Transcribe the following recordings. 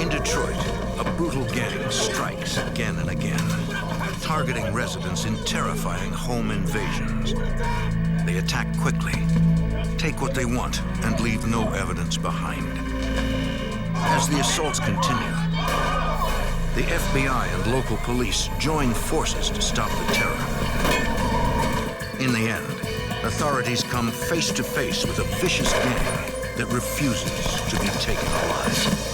In Detroit, a brutal gang strikes again and again, targeting residents in terrifying home invasions. They attack quickly, take what they want, and leave no evidence behind. As the assaults continue, the FBI and local police join forces to stop the terror. In the end, authorities come face to face with a vicious gang that refuses to be taken alive.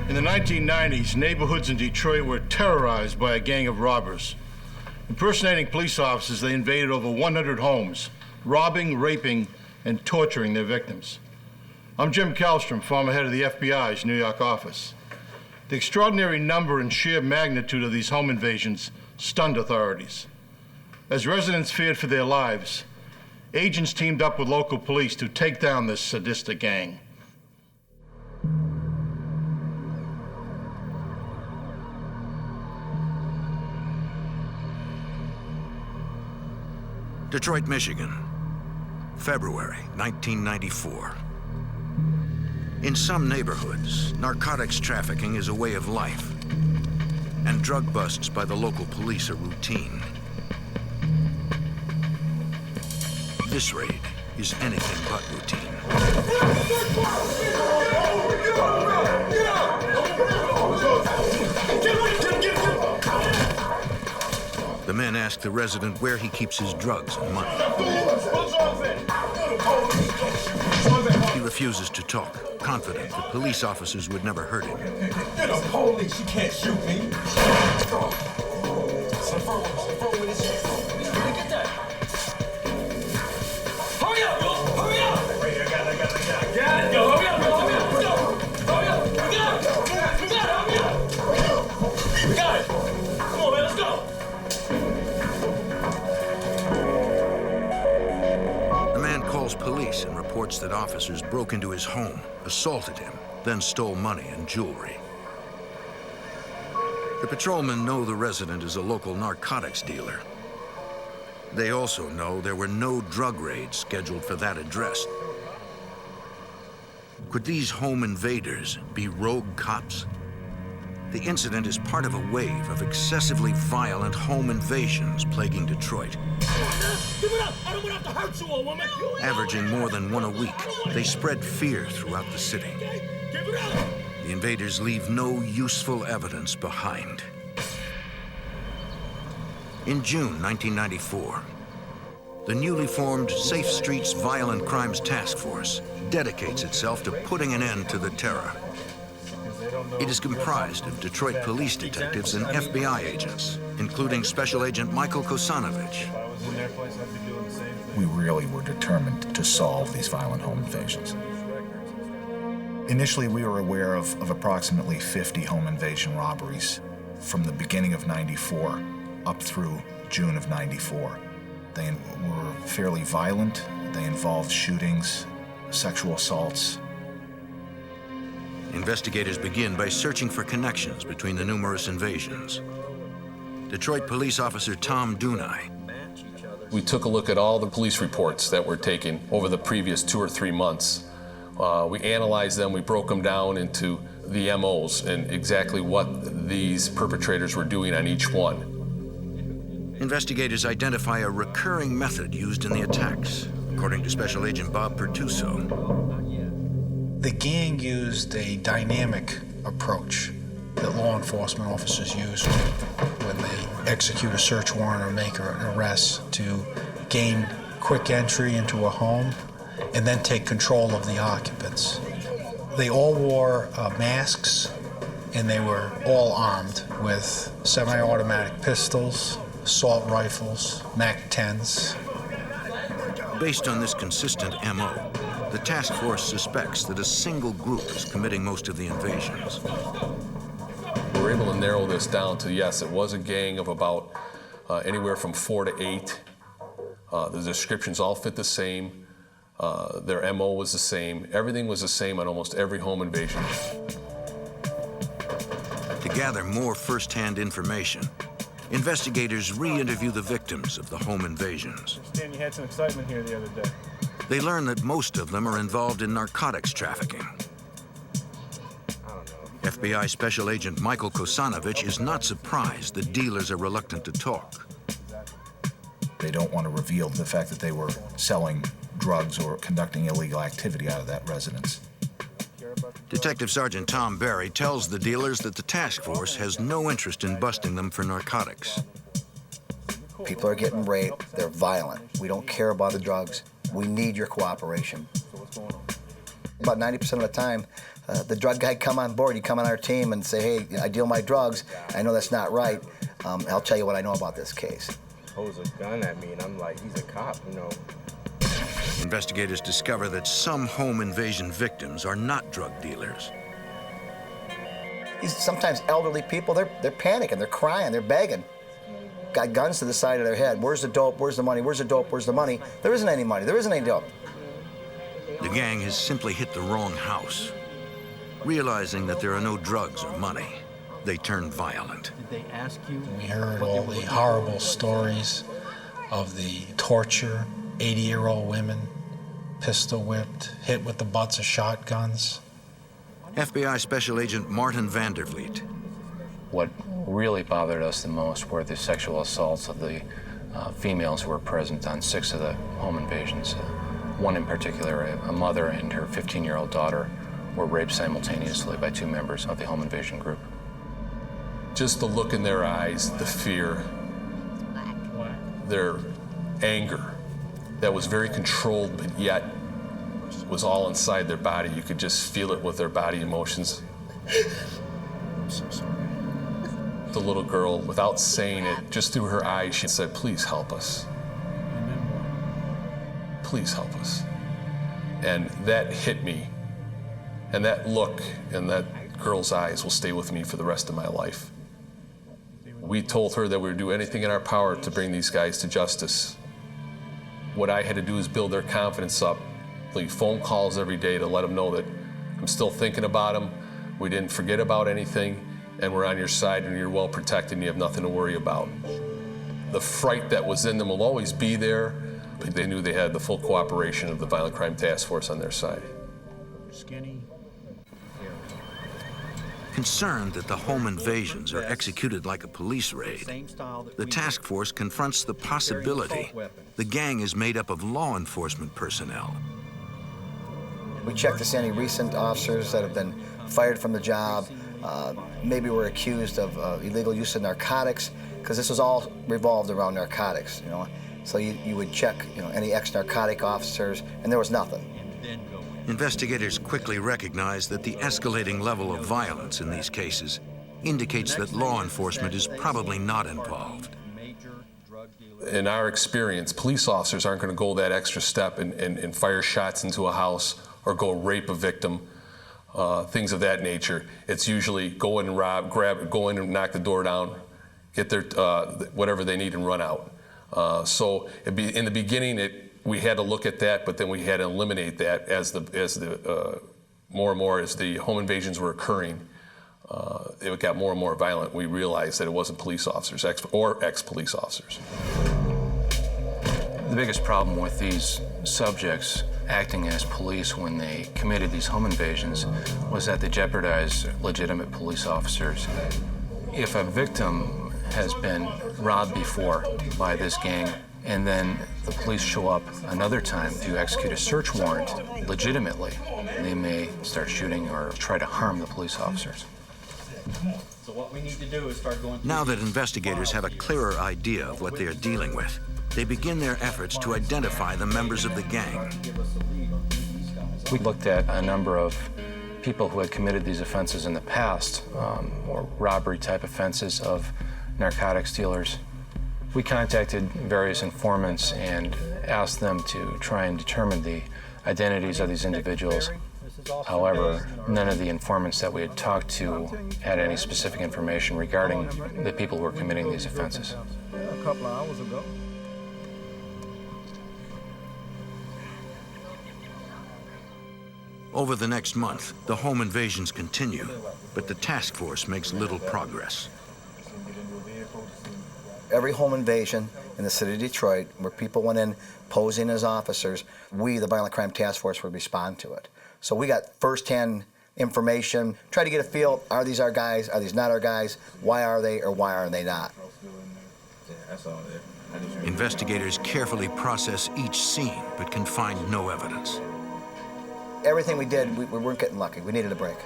In the 1990s, neighborhoods in Detroit were terrorized by a gang of robbers. Impersonating police officers, they invaded over 100 homes, robbing, raping, and torturing their victims. I'm Jim Kallstrom, former head of the FBI's New York office. The extraordinary number and sheer magnitude of these home invasions stunned authorities. As residents feared for their lives, agents teamed up with local police to take down this sadistic gang. Detroit, Michigan, February 1994. In some neighborhoods, narcotics trafficking is a way of life, and drug busts by the local police are routine. This raid is anything but routine. The men ask the resident where he keeps his drugs and money. He refuses to talk, confident that police officers would never hurt him. You're the police, you can't shoot me. Hurry up, yo! Hurry up! I got it, yo! Hurry up, yo! Hurry up! Let's go! Hurry up! We got it! We got it! Hurry up! We got it! Come on, man, let's go! The man calls police and reports that officers broke into his home, assaulted him, then stole money and jewelry. The patrolmen know the resident is a local narcotics dealer. They also know there were no drug raids scheduled for that address. Could these home invaders be rogue cops? The incident is part of a wave of excessively violent home invasions plaguing Detroit. Give it up! I don't want to hurt you, old woman! Averaging more than one a week, they spread fear throughout the city. Give it up! The invaders leave no useful evidence behind. In June 1994, the newly formed Safe Streets Violent Crimes Task Force dedicates itself to putting an end to the terror. It is comprised of Detroit police detectives and FBI agents, including Special Agent Michael Kosanovich. We really were determined to solve these violent home invasions. Initially, we were aware of approximately 50 home invasion robberies from the beginning of '94 up through June of '94. They were fairly violent. They involved shootings, sexual assaults. Investigators begin by searching for connections between the numerous invasions. Detroit police officer Tom Dunai. We took a look at all the police reports that were taken over the previous 2 or 3 months. We analyzed them, we broke them down into the MOs and exactly what these perpetrators were doing on each one. Investigators identify a recurring method used in the attacks, according to Special Agent Bob Pertuso. The gang used a dynamic approach that law enforcement officers use when they execute a search warrant or make an arrest to gain quick entry into a home and then take control of the occupants. They all wore masks and they were all armed with semi-automatic pistols, assault rifles, MAC-10s. Based on this consistent MO, The task force suspects that a single group is committing most of the invasions. We were able to narrow this down to, yes, it was a gang of about anywhere from 4 to 8. The descriptions all fit the same. Their MO was the same. Everything was the same on almost every home invasion. To gather more first-hand information, investigators re-interview the victims of the home invasions. Stan, you had some excitement here the other day. They learn that most of them are involved in narcotics trafficking. FBI Special Agent Michael Kosanovich is not surprised that dealers are reluctant to talk. They don't want to reveal the fact that they were selling drugs or conducting illegal activity out of that residence. Detective Sergeant Tom Barry tells the dealers that the task force has no interest in busting them for narcotics. People are getting raped, they're violent. We don't care about the drugs. We need your cooperation. About 90% of the time, the drug guy come on board, you come on our team and say, hey, I deal my drugs, I know that's not right. I'll tell you what I know about this case. Pose a gun at me and I'm like, he's a cop, you know. Investigators discover that some home invasion victims are not drug dealers. These sometimes elderly people, they're panicking, they're crying, they're begging. Got guns to the side of their head. Where's the dope? Where's the money? Where's the dope? Where's the money? There isn't any money. There isn't any dope. The gang has simply hit the wrong house. Realizing that there are no drugs or money, they turn violent. Did they ask you? We heard all the horrible stories of the torture, 80-year-old women, pistol whipped, hit with the butts of shotguns. FBI Special Agent Martin Vandervliet. What really bothered us the most were the sexual assaults of the females who were present on 6 of the home invasions. One in particular, a mother and her 15-year-old daughter, were raped simultaneously by 2 members of the home invasion group. Just the look in their eyes, the fear, their anger that was very controlled, but yet was all inside their body. You could just feel it with their body emotions. I'm so sorry. The little girl, without saying it, just through her eyes, she said, please help us. Please help us. And that hit me. And that look in that girl's eyes will stay with me for the rest of my life. We told her that we would do anything in our power to bring these guys to justice. What I had to do is build their confidence up, leave phone calls every day to let them know that I'm still thinking about them, we didn't forget about anything, and we're on your side and you're well protected and you have nothing to worry about. The fright that was in them will always be there, but they knew they had the full cooperation of the Violent Crime Task Force on their side. Skinny. Concerned that the home invasions are executed like a police raid, the task force confronts the possibility the gang is made up of law enforcement personnel. We check to see any recent officers that have been fired from the job, maybe were accused of illegal use of narcotics, because this was all revolved around narcotics, you know. So you would check, you know, any ex-narcotic officers, and there was nothing. Investigators quickly recognize that the escalating level of violence in these cases indicates that law enforcement is probably not involved. In our experience, police officers aren't going to go that extra step and fire shots into a house or go rape a victim, things of that nature. It's usually go in and rob, go in and knock the door down, get their whatever they need and run out. So in the beginning, we had to look at that, but then we had to eliminate that as more and more as the home invasions were occurring. It got more and more violent. We realized that it wasn't police officers or ex-police officers. The biggest problem with these subjects acting as police when they committed these home invasions was that they jeopardized legitimate police officers. If a victim has been robbed before by this gang, and then the police show up another time to execute a search warrant legitimately, they may start shooting or try to harm the police officers. So what we need to do is start going through. Now that investigators have a clearer idea of what they are dealing with, they begin their efforts to identify the members of the gang. We looked at a number of people who had committed these offenses in the past, or robbery-type offenses of narcotics dealers. We contacted various informants and asked them to try and determine the identities of these individuals. However, none of the informants that we had talked to had any specific information regarding the people who were committing these offenses. A couple of hours ago. Over the next month, the home invasions continue, but the task force makes little progress. Every home invasion in the city of Detroit, where people went in posing as officers, we, the Violent Crime Task Force, would respond to it. So we got first-hand information, try to get a feel, are these our guys, are these not our guys, why are they or why are they not? Investigators carefully process each scene, but can find no evidence. Everything we did, we weren't getting lucky. We needed a break.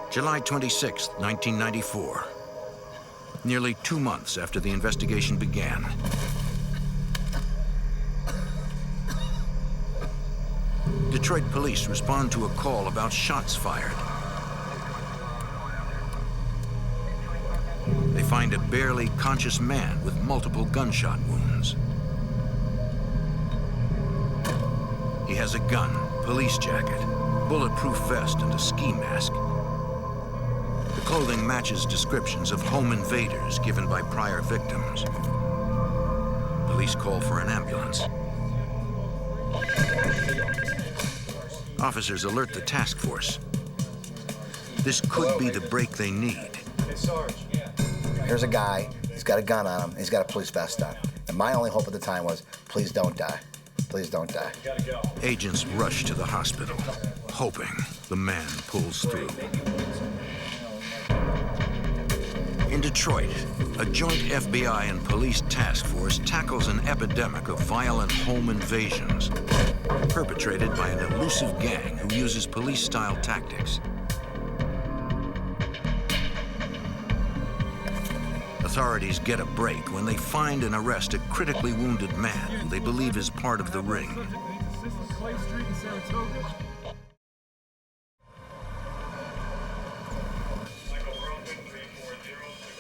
July 26, 1994. Nearly 2 months after the investigation began. Detroit police respond to a call about shots fired. They find a barely conscious man with multiple gunshot wounds. He has a gun, police jacket, bulletproof vest, and a ski mask. The clothing matches descriptions of home invaders given by prior victims. Police call for an ambulance. Officers alert the task force. This could be the break they need. Here's a guy, he's got a gun on him, he's got a police vest on. And my only hope at the time was, please don't die. Please don't die. Agents rush to the hospital, hoping the man pulls through. In Detroit, a joint FBI and police task force tackles an epidemic of violent home invasions perpetrated by an elusive gang who uses police-style tactics. Authorities get a break when they find and arrest a critically wounded man who they believe is part of the ring.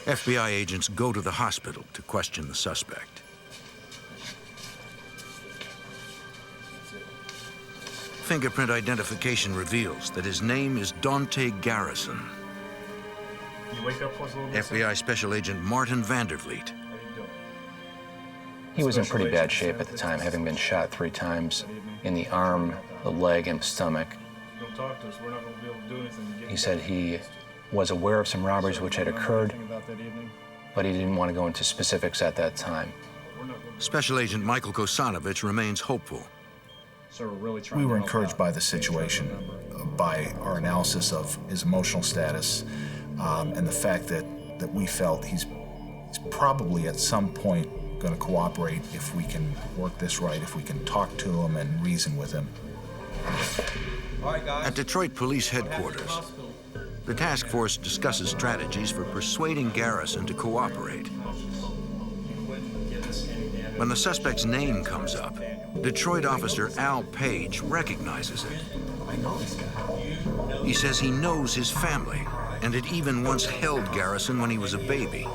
FBI agents go to the hospital to question the suspect. Fingerprint identification reveals that his name is Dwarte Garrison. You wake up for us a little bit? FBI Special Agent Martin Vandervliet. He was in pretty bad shape at the time, having been shot 3 times in the arm, the leg, and stomach. Don't talk to us. We're not going to be able to do anything. He said he was aware of some robberies which had occurred, but he didn't want to go into specifics at that time. Special Agent Michael Kosanovich remains hopeful. We were encouraged by the situation, by our analysis of his emotional status, and the fact that we felt he's probably at some point going to cooperate if we can work this right, if we can talk to him and reason with him. At Detroit Police Headquarters, the task force discusses strategies for persuading Garrison to cooperate. When the suspect's name comes up, Detroit officer Al Page recognizes it. He says he knows his family, and it even once held Garrison when he was a baby.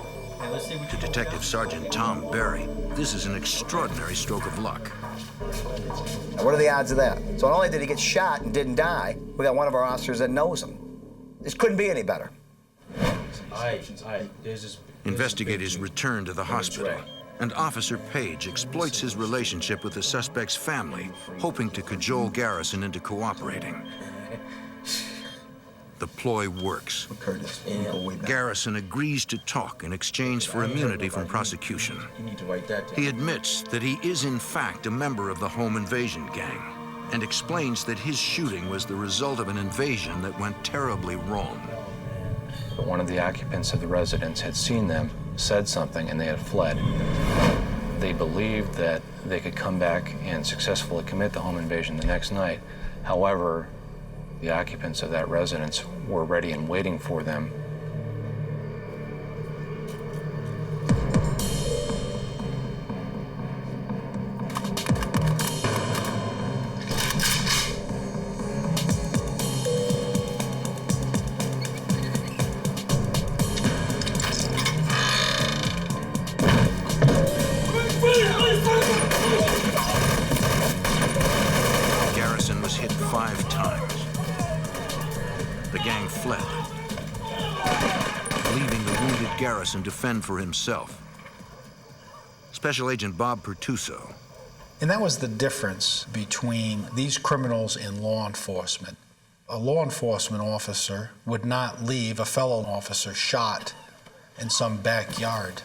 To Detective Sergeant Tom Berry, this is an extraordinary stroke of luck. Now, what are the odds of that? So not only did he get shot and didn't die, we got one of our officers that knows him. This couldn't be any better. Investigators return to the hospital, and Officer Page exploits his relationship with the suspect's family, hoping to cajole Garrison into cooperating. The ploy works. Garrison agrees to talk in exchange for immunity from prosecution. He admits that he is in fact a member of the home invasion gang, and explains that his shooting was the result of an invasion that went terribly wrong. One of the occupants of the residence had seen them, said something, and they had fled. They believed that they could come back and successfully commit the home invasion the next night. However, the occupants of that residence were ready and waiting for them. 5 times. The gang fled, leaving the wounded Garrison to fend for himself. Special Agent Bob Pertuso. And that was the difference between these criminals and law enforcement. A law enforcement officer would not leave a fellow officer shot in some backyard.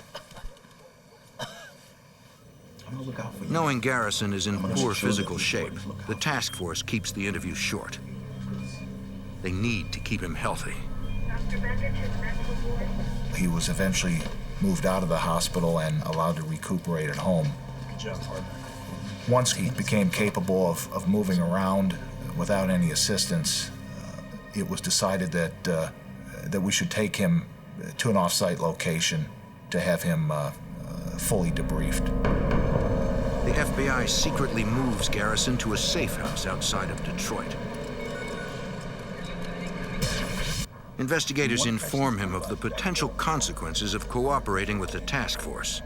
Knowing Garrison is in poor physical shape, the task force keeps the interview short. They need to keep him healthy. He was eventually moved out of the hospital and allowed to recuperate at home. Once he became capable of moving around without any assistance, it was decided that we should take him to an off-site location to have him fully debriefed. The FBI secretly moves Garrison to a safe house outside of Detroit. Investigators inform him of the potential consequences of cooperating with the task force,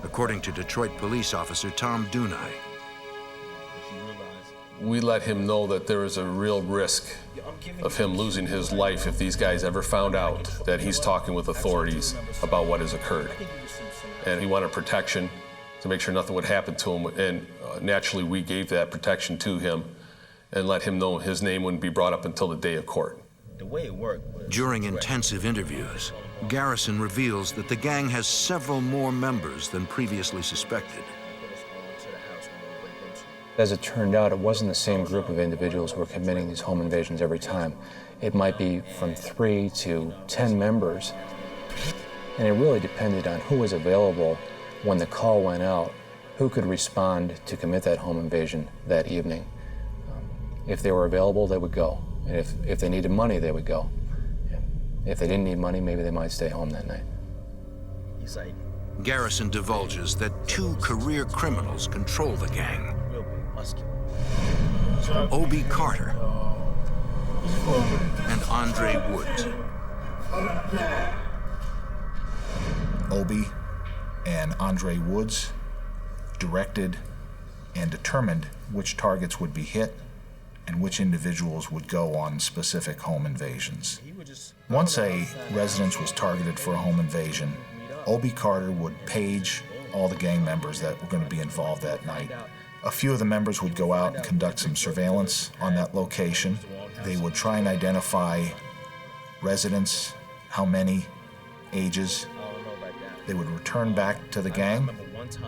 according to Detroit police officer Tom Dunai. We let him know that there is a real risk of him losing his life if these guys ever found out that he's talking with authorities about what has occurred. And he wanted protection to make sure nothing would happen to him, and naturally we gave that protection to him and let him know his name wouldn't be brought up until the day of court. The way it worked. During intensive interviews, Garrison reveals that the gang has several more members than previously suspected. As it turned out, it wasn't the same group of individuals who were committing these home invasions every time. It might be from 3 to 10 members. And it really depended on who was available when the call went out, who could respond to commit that home invasion that evening. If they were available, they would go. And if they needed money, they would go. If they didn't need money, maybe they might stay home that night. He's like, Garrison divulges that 2 career criminals control the gang. O.B. Carter and Andre Woods. Obie and Andre Woods directed and determined which targets would be hit and which individuals would go on specific home invasions. Once a residence was targeted for a home invasion, Obie Carter would page all the gang members that were going to be involved that night. A few of the members would go out and conduct some surveillance on that location. They would try and identify residents, how many, ages. They would return back to the gang,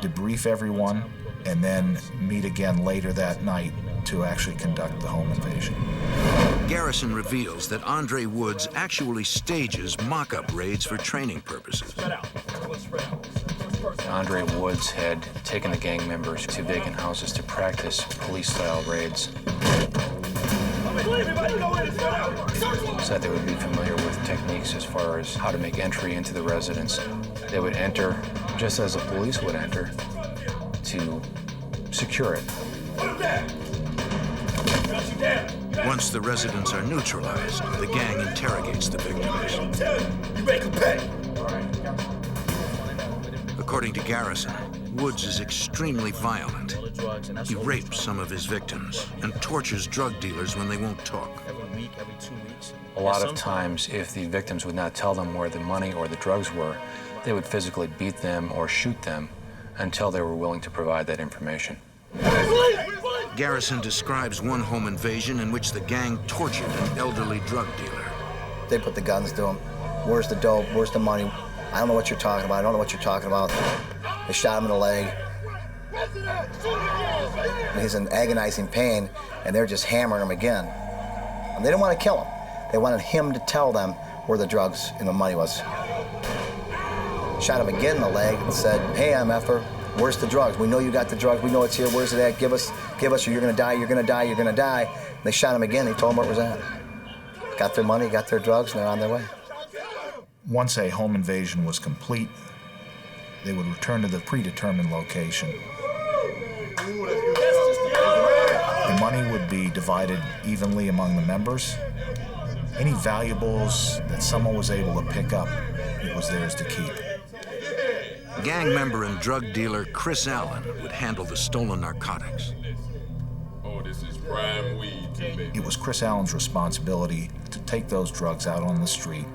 debrief everyone, and then meet again later that night to actually conduct the home invasion. Garrison reveals that Andre Woods actually stages mock-up raids for training purposes. Andre Woods had taken the gang members to vacant houses to practice police-style raids, so that they would be familiar with techniques as far as how to make entry into the residence. They would enter just as the police would enter to secure it. Once the residents are neutralized, the gang interrogates the victims. According to Garrison, Woods is extremely violent. He rapes some of his victims and tortures drug dealers when they won't talk. A lot of times, if the victims would not tell them where the money or the drugs were, they would physically beat them or shoot them until they were willing to provide that information. Garrison describes one home invasion in which the gang tortured an elderly drug dealer. They put the guns to him. Where's the dope? Where's the money? I don't know what you're talking about. I don't know what you're talking about. They shot him in the leg. And he's in agonizing pain, and they're just hammering him again. And they didn't want to kill him. They wanted him to tell them where the drugs and the money was. Shot him again in the leg and said, "Hey, MFer, where's the drugs? We know you got the drugs. We know it's here. Where's it at? Give us, or you're gonna die, you're gonna die, you're gonna die." And they shot him again. They told him where it was at. Got their money, got their drugs, and they're on their way. Once a home invasion was complete, they would return to the predetermined location. The money would be divided evenly among the members. Any valuables that someone was able to pick up, it was theirs to keep. Gang member and drug dealer Chris Allen would handle the stolen narcotics. Oh, this is prime weed It was Chris Allen's responsibility to take those drugs out on the street,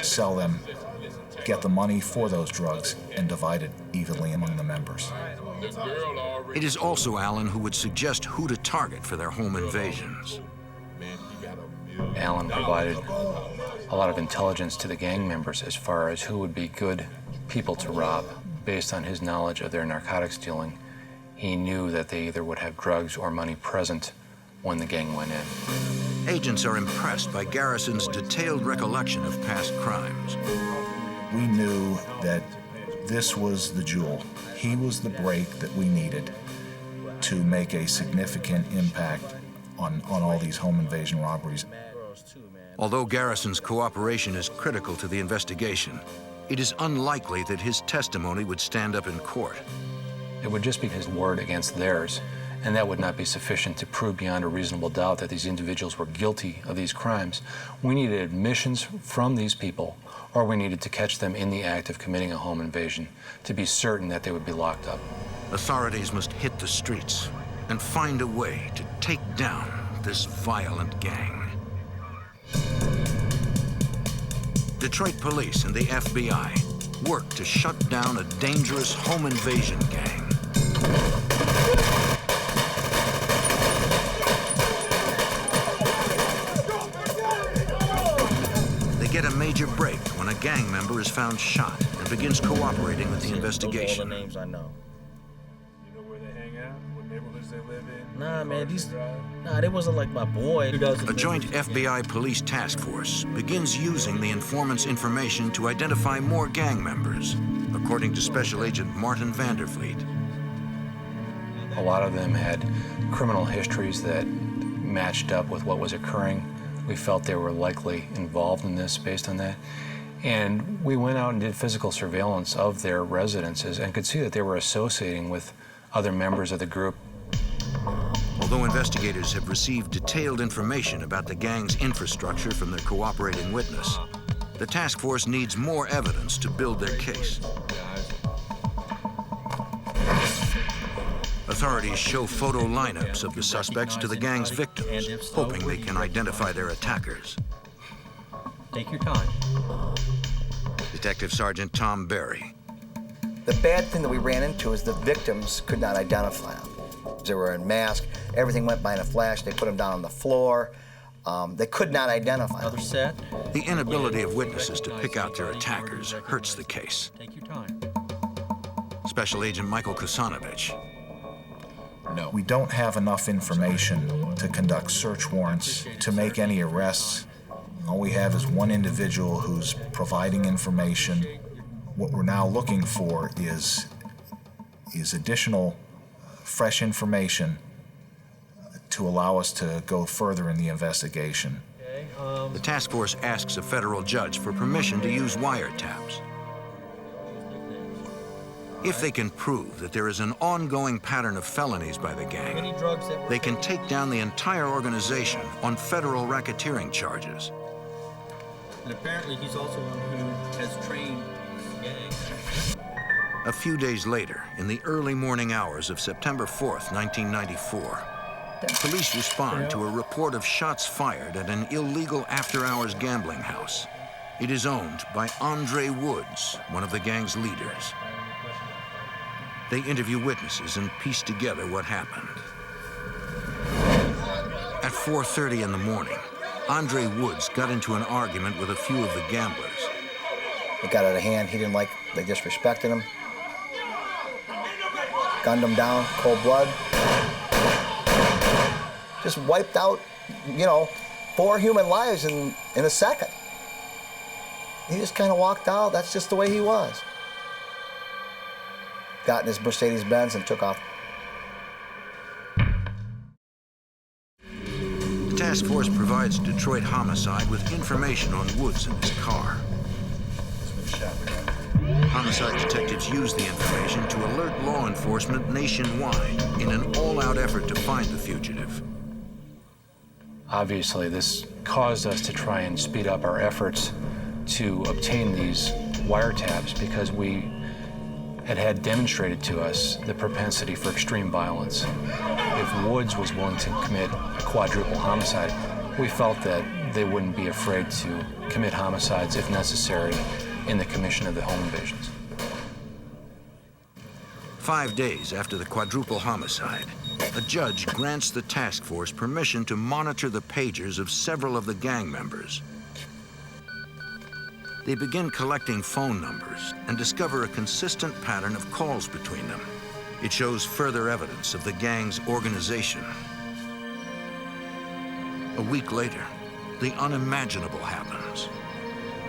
sell them, get the money for those drugs, and divide it evenly among the members. It is also Allen who would suggest who to target for their home invasions. Allen provided a lot of intelligence to the gang members as far as who would be good people to rob. Based on his knowledge of their narcotics dealing, he knew that they either would have drugs or money present when the gang went in. Agents are impressed by Garrison's detailed recollection of past crimes. We knew that this was the jewel. He was the break that we needed to make a significant impact on all these home invasion robberies. Although Garrison's cooperation is critical to the investigation, it is unlikely that his testimony would stand up in court. It would just be his word against theirs, and that would not be sufficient to prove beyond a reasonable doubt that these individuals were guilty of these crimes. We needed admissions from these people, or we needed to catch them in the act of committing a home invasion to be certain that they would be locked up. Authorities must hit the streets and find a way to take down this violent gang. Detroit police and the FBI work to shut down a dangerous home invasion gang. They get a major break when a gang member is found shot and begins cooperating with the investigation. Those are all the names I know. You know where they hang out? What neighborhoods they live in? Nah, man, they wasn't like my boy. A joint FBI police task force begins using the informant's information to identify more gang members, according to Special Agent Martin Vanderfleet. A lot of them had criminal histories that matched up with what was occurring. We felt they were likely involved in this based on that. And we went out and did physical surveillance of their residences and could see that they were associating with other members of the group. Although investigators have received detailed information about the gang's infrastructure from their cooperating witness, the task force needs more evidence to build their case. Authorities show photo lineups of the suspects to the gang's victims, hoping they can identify their attackers. Take your time. Detective Sergeant Tom Berry. The bad thing that we ran into is the victims could not identify them. They were in masks. Everything went by in a flash. They put them down on the floor. They could not identify them. Another set. The inability of witnesses to pick out their attackers hurts the case. Take your time. Special Agent Michael Kusanovich. No. We don't have enough information to conduct search warrants, to make any arrests. All we have is one individual who's providing information. What we're now looking for is additional fresh information to allow us to go further in the investigation. The task force asks a federal judge for permission to use wiretaps. If they can prove that there is an ongoing pattern of felonies by the gang, they can take down the entire organization on federal racketeering charges. And apparently he's also one who has trained gangs. A few days later, in the early morning hours of September 4th, 1994, police respond to a report of shots fired at an illegal after-hours gambling house. It is owned by Andre Woods, one of the gang's leaders. They interview witnesses and piece together what happened. At 4:30 in the morning, Andre Woods got into an argument with a few of the gamblers. It got out of hand. He didn't like, they disrespected him. Gunned him down, cold blood. Just wiped out, 4 human lives in a second. He just kind of walked out. That's just the way he was. Got in his Mercedes-Benz and took off. The task force provides Detroit Homicide with information on Woods and his car. Homicide detectives use the information to alert law enforcement nationwide in an all-out effort to find the fugitive. Obviously, this caused us to try and speed up our efforts to obtain these wiretaps because we had demonstrated to us the propensity for extreme violence. if Woods was willing to commit a quadruple homicide, we felt that they wouldn't be afraid to commit homicides if necessary in the commission of the home invasions. 5 days after the quadruple homicide, a judge grants the task force permission to monitor the pagers of several of the gang members. They begin collecting phone numbers and discover a consistent pattern of calls between them. It shows further evidence of the gang's organization. A week later, the unimaginable happens.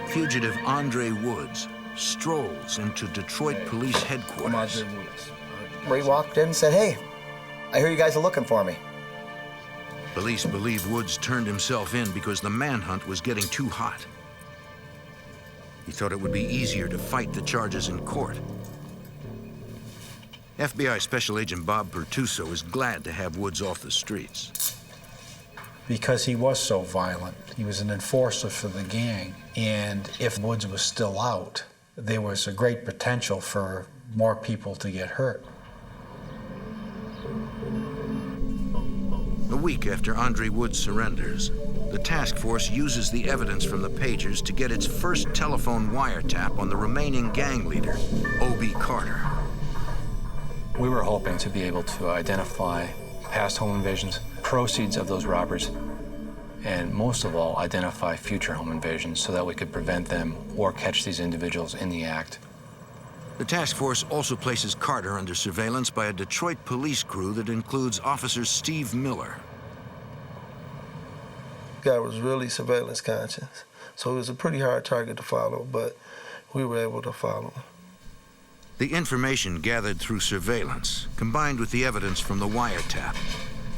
Fugitive Andre Woods strolls into Detroit Police Headquarters. Ray walked in and said, "Hey, I hear you guys are looking for me." Police believe Woods turned himself in because the manhunt was getting too hot. He thought it would be easier to fight the charges in court. FBI Special Agent Bob Pertuso is glad to have Woods off the streets. Because he was so violent, he was an enforcer for the gang, and if Woods was still out, there was a great potential for more people to get hurt. A week after Andre Woods surrenders, the task force uses the evidence from the pagers to get its first telephone wiretap on the remaining gang leader, O.B. Carter. We were hoping to be able to identify past home invasions, proceeds of those robberies, and most of all, identify future home invasions so that we could prevent them or catch these individuals in the act. The task force also places Carter under surveillance by a Detroit police crew that includes Officer Steve Miller. The guy was really surveillance conscious, so it was a pretty hard target to follow, but we were able to follow him. The information gathered through surveillance, combined with the evidence from the wiretap,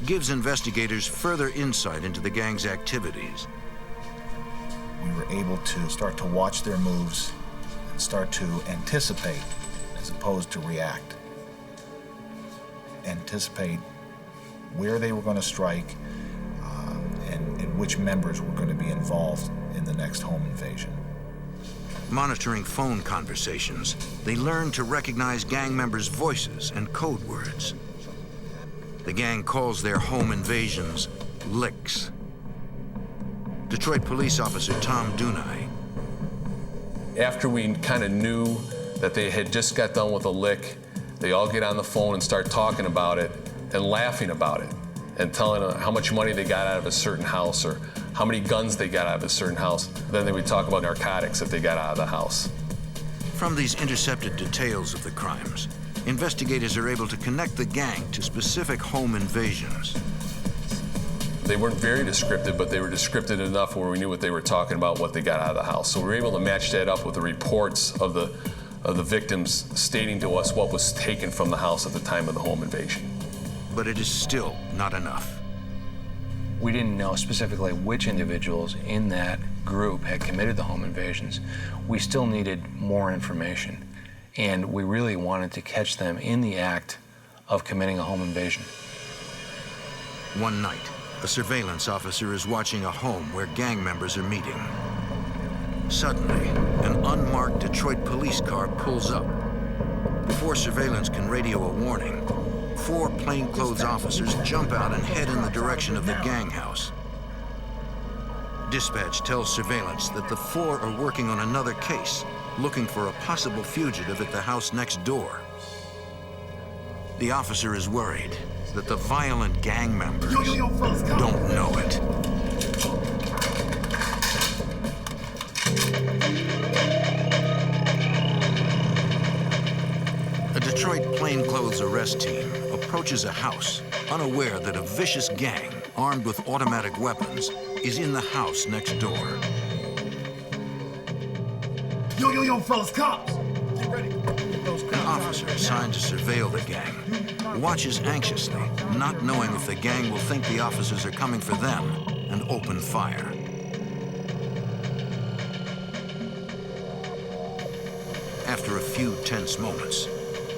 gives investigators further insight into the gang's activities. We were able to start to watch their moves and start to anticipate as opposed to react. Anticipate where they were going to strike and which members were going to be involved in the next home invasion. Monitoring phone conversations, they learned to recognize gang members' voices and code words. The gang calls their home invasions licks. Detroit police officer Tom Dunai. After we kind of knew that they had just got done with a lick, they all get on the phone and start talking about it and laughing about it and telling how much money they got out of a certain house or how many guns they got out of a certain house. Then they would talk about narcotics that they got out of the house. From these intercepted details of the crimes, investigators are able to connect the gang to specific home invasions. They weren't very descriptive, but they were descriptive enough where we knew what they were talking about, what they got out of the house. So we were able to match that up with the reports of the victims stating to us what was taken from the house at the time of the home invasion. But it is still not enough. We didn't know specifically which individuals in that group had committed the home invasions. We still needed more information, and we really wanted to catch them in the act of committing a home invasion. One night, a surveillance officer is watching a home where gang members are meeting. Suddenly, an unmarked Detroit police car pulls up. Before surveillance can radio a warning, 4 plainclothes officers jump out and head in the direction of the gang house. Dispatch tells surveillance that the 4 are working on another case, looking for a possible fugitive at the house next door. The officer is worried that the violent gang members don't know it. A Detroit plainclothes arrest team approaches a house, unaware that a vicious gang, armed with automatic weapons, is in the house next door. Yo, fellas, cops! Get ready. An officer assigned to surveil the gang watches anxiously, not knowing if the gang will think the officers are coming for them and open fire. After a few tense moments,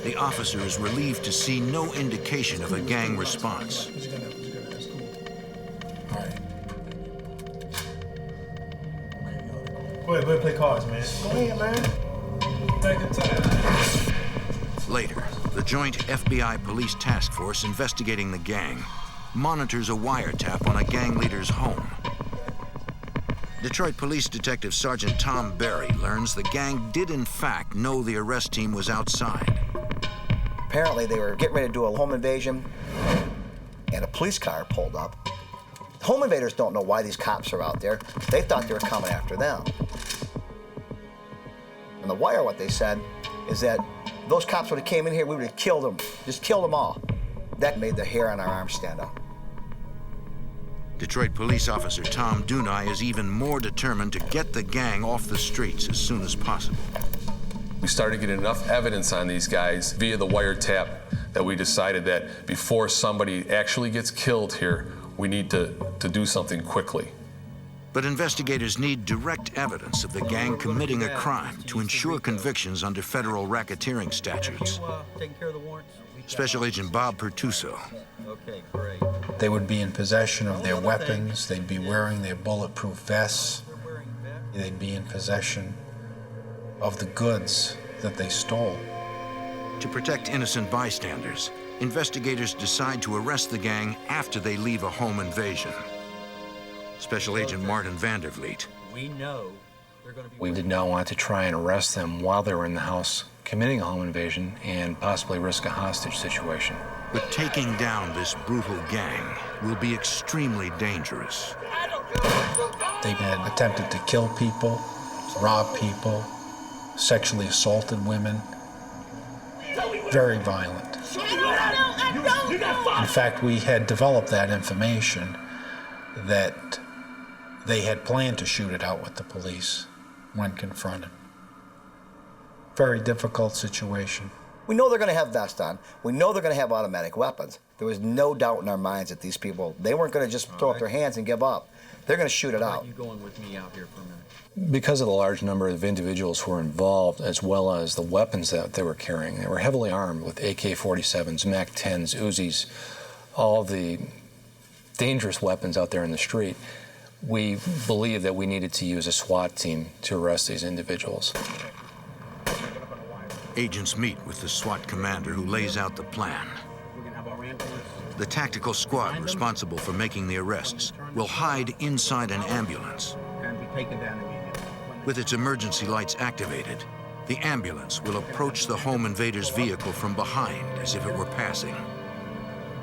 the officer is relieved to see no indication of a gang response. All right. Go ahead, play cards, man. Go ahead, man. Take your time. Later, The joint FBI police task force investigating the gang monitors a wiretap on a gang leader's home. Detroit Police Detective Sergeant Tom Berry learns the gang did in fact know the arrest team was outside. Apparently they were getting ready to do a home invasion, and a police car pulled up. Home invaders don't know why these cops are out there. They thought they were coming after them. On the wire, what they said is that those cops would have came in here, we would have killed them, just killed them all. That made the hair on our arms stand up. Detroit police officer Tom Dunai is even more determined to get the gang off the streets as soon as possible. We started getting enough evidence on these guys via the wiretap that we decided that before somebody actually gets killed here, we need to do something quickly. But investigators need direct evidence of the gang committing a crime to ensure convictions under federal racketeering statutes. Taking care of the warrants? Special Agent Bob Pertuso. Okay, great. They would be in possession of their weapons, they'd be wearing their bulletproof vests, they'd be in possession of the goods that they stole. To protect innocent bystanders, investigators decide to arrest the gang after they leave a home invasion. Special Agent Martin Vandervliet. We know they're going to be... We did not want to try and arrest them while they were in the house committing a home invasion and possibly risk a hostage situation. But taking down this brutal gang will be extremely dangerous. They had attempted to kill people, rob people, sexually assaulted women. Very violent. In fact, we had developed that information that they had planned to shoot it out with the police when confronted. Very difficult situation. We know they're going to have vests on. We know they're going to have automatic weapons. There was no doubt in our minds that these people, they weren't going to just throw up their hands and give up. They're going to shoot it out. You going with me out here for a minute? Because of the large number of individuals who were involved, as well as the weapons that they were carrying, they were heavily armed with AK-47s, MAC-10s, Uzis, all the dangerous weapons out there in the street. We believed that we needed to use a SWAT team to arrest these individuals. Agents meet with the SWAT commander who lays out the plan. The tactical squad responsible for making the arrests will hide inside an ambulance. And be taken down immediately. With its emergency lights activated, the ambulance will approach the home invader's vehicle from behind as if it were passing.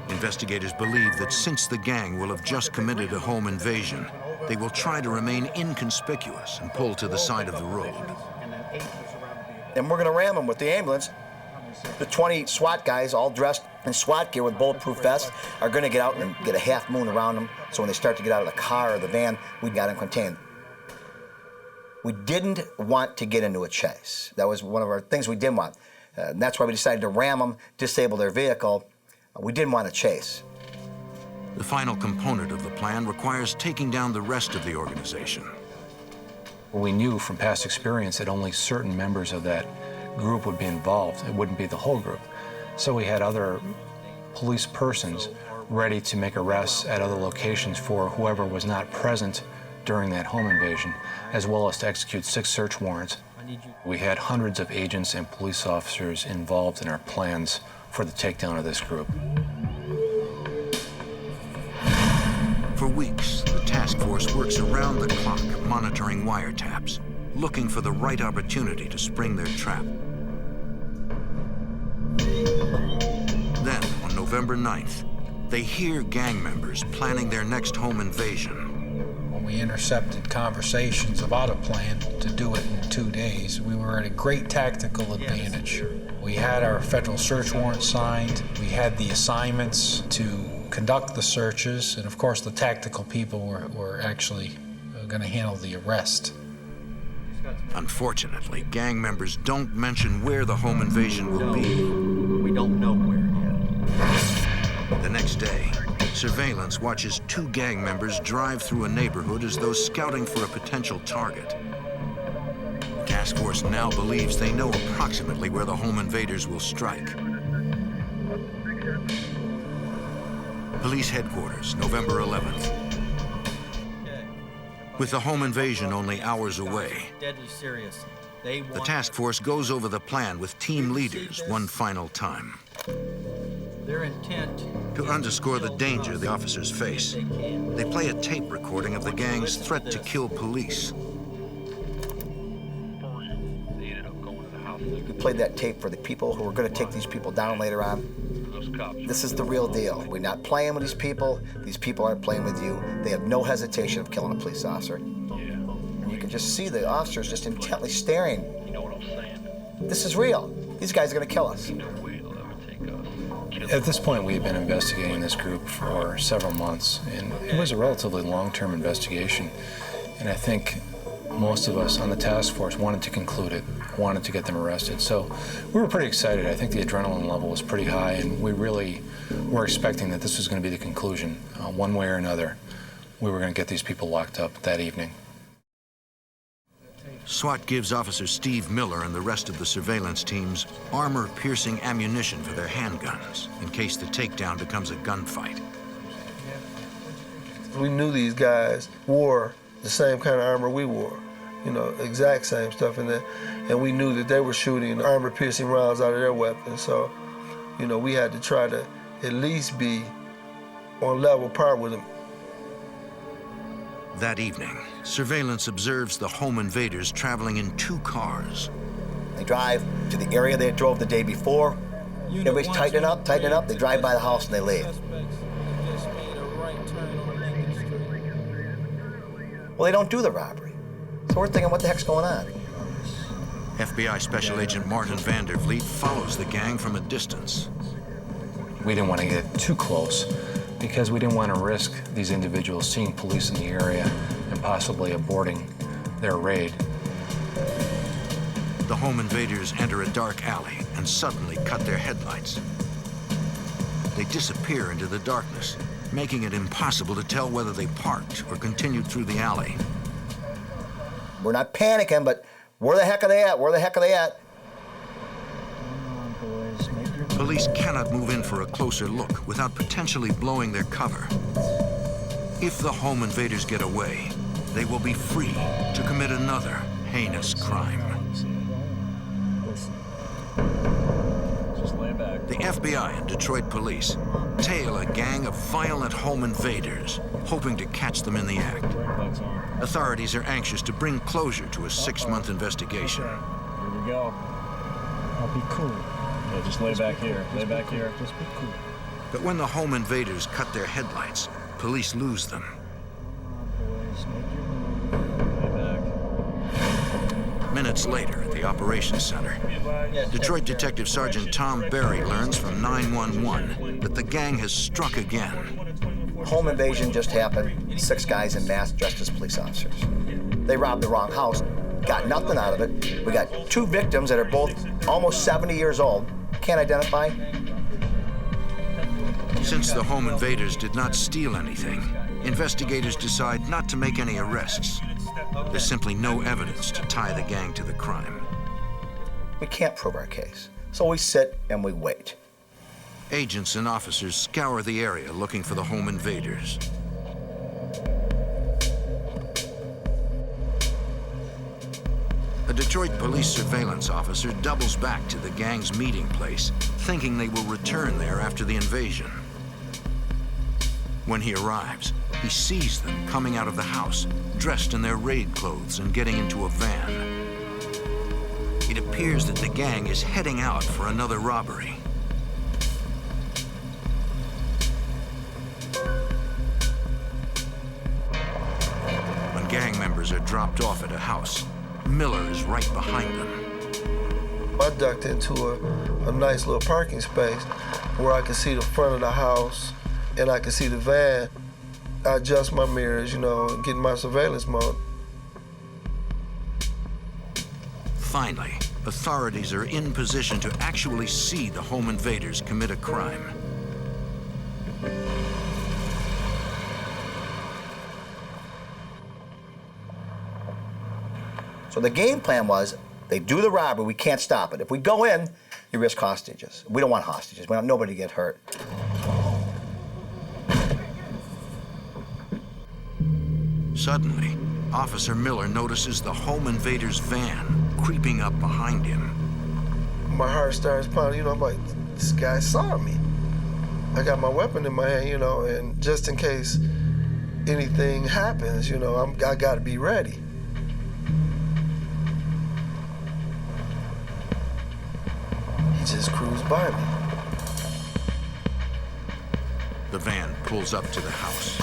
Investigators believe that since the gang will have just committed a home invasion, they will try to remain inconspicuous and pull to the side of the road. And we're going to ram them with the ambulance. The 20 SWAT guys, all dressed in SWAT gear with bulletproof vests, are going to get out and get a half moon around them, so when they start to get out of the car or the van, we got them contained. We didn't want to get into a chase. That was one of our things we didn't want. And that's why we decided to ram them, disable their vehicle. We didn't want to chase. The final component of the plan requires taking down the rest of the organization. We knew from past experience that only certain members of that group would be involved. It wouldn't be the whole group. So we had other police persons ready to make arrests at other locations for whoever was not present during that home invasion, as well as to execute 6 search warrants. We had hundreds of agents and police officers involved in our plans for the takedown of this group. For weeks, the task force works around the clock, monitoring wiretaps, looking for the right opportunity to spring their trap. Then, on November 9th, they hear gang members planning their next home invasion. When we intercepted conversations about a plan to do it in 2 days, we were at a great tactical advantage. We had our federal search warrant signed, we had the assignments to conduct the searches, and of course the tactical people were actually going to handle the arrest. Unfortunately, gang members don't mention where the home invasion will be. We don't know where yet. The next day, surveillance watches 2 gang members drive through a neighborhood as though scouting for a potential target. The task force now believes they know approximately where the home invaders will strike. Police headquarters, November 11th. With the home invasion only hours away, Deadly serious. the task force goes over the plan with team leaders one final time. Their intent... To underscore the danger the officers face, they play a tape recording of the gang's threat to kill police. We played that tape for the people who are going to take these people down later on. This is the real deal. We're not playing with these people. These people aren't playing with you. They have no hesitation of killing a police officer. And you can just see the officers just intently staring. This is real. These guys are going to kill us. At this point, we had been investigating this group for several months, and it was a relatively long-term investigation. And I think most of us on the task force wanted to conclude it, wanted to get them arrested. So we were pretty excited. I think the adrenaline level was pretty high, and we really were expecting that this was going to be the conclusion. One way or another, we were going to get these people locked up that evening. SWAT gives Officer Steve Miller and the rest of the surveillance teams armor-piercing ammunition for their handguns in case the takedown becomes a gunfight. We knew these guys wore the same kind of armor we wore, you know, exact same stuff in there, and we knew that they were shooting armor-piercing rounds out of their weapons. So, you know, we had to try to at least be on level par with them. That evening, surveillance observes the home invaders traveling in 2 cars. They drive to the area they drove the day before. Everybody's tightening up. They drive by the house and they leave. Well, they don't do the robbery. So we're thinking, what the heck's going on? FBI Special Agent Martin Vandervliet follows the gang from a distance. We didn't want to get too close because we didn't want to risk these individuals seeing police in the area and possibly aborting their raid. The home invaders enter a dark alley and suddenly cut their headlights. They disappear into the darkness, making it impossible to tell whether they parked or continued through the alley. We're not panicking, but where the heck are they at? Where the heck are they at? Police cannot move in for a closer look without potentially blowing their cover. If the home invaders get away, they will be free to commit another heinous crime. The FBI and Detroit police tail a gang of violent home invaders, hoping to catch them in the act. Authorities are anxious to bring closure to a 6-month investigation. Here we go. I'll be cool. Yeah, just lay back here. Lay back here. Just be cool. But when the home invaders cut their headlights, police lose them. Minutes later at the operations center, Detroit Detective Sergeant Tom Berry learns from 911 that the gang has struck again. Home invasion just happened. 6 guys in masks dressed as police officers. They robbed the wrong house, got nothing out of it. We got 2 victims that are both almost 70 years old. Can't identify. Since the home invaders did not steal anything, investigators decide not to make any arrests. There's simply no evidence to tie the gang to the crime. We can't prove our case, so we sit and we wait. Agents and officers scour the area looking for the home invaders. A Detroit police surveillance officer doubles back to the gang's meeting place, thinking they will return there after the invasion. When he arrives, he sees them coming out of the house, dressed in their raid clothes and getting into a van. It appears that the gang is heading out for another robbery. When gang members are dropped off at a house, Miller is right behind them. I ducked into a nice little parking space where I could see the front of the house and I could see the van. I adjust my mirrors, you know, and get in my surveillance mode. Finally, authorities are in position to actually see the home invaders commit a crime. So the game plan was, they do the robbery, we can't stop it. If we go in, you risk hostages. We don't want hostages. We want nobody to get hurt. Suddenly, Officer Miller notices the home invader's van creeping up behind him. My heart starts pounding, you know, I'm like, this guy saw me. I got my weapon in my hand, you know, and just in case anything happens, you know, I gotta be ready. He just cruised by me. The van pulls up to the house.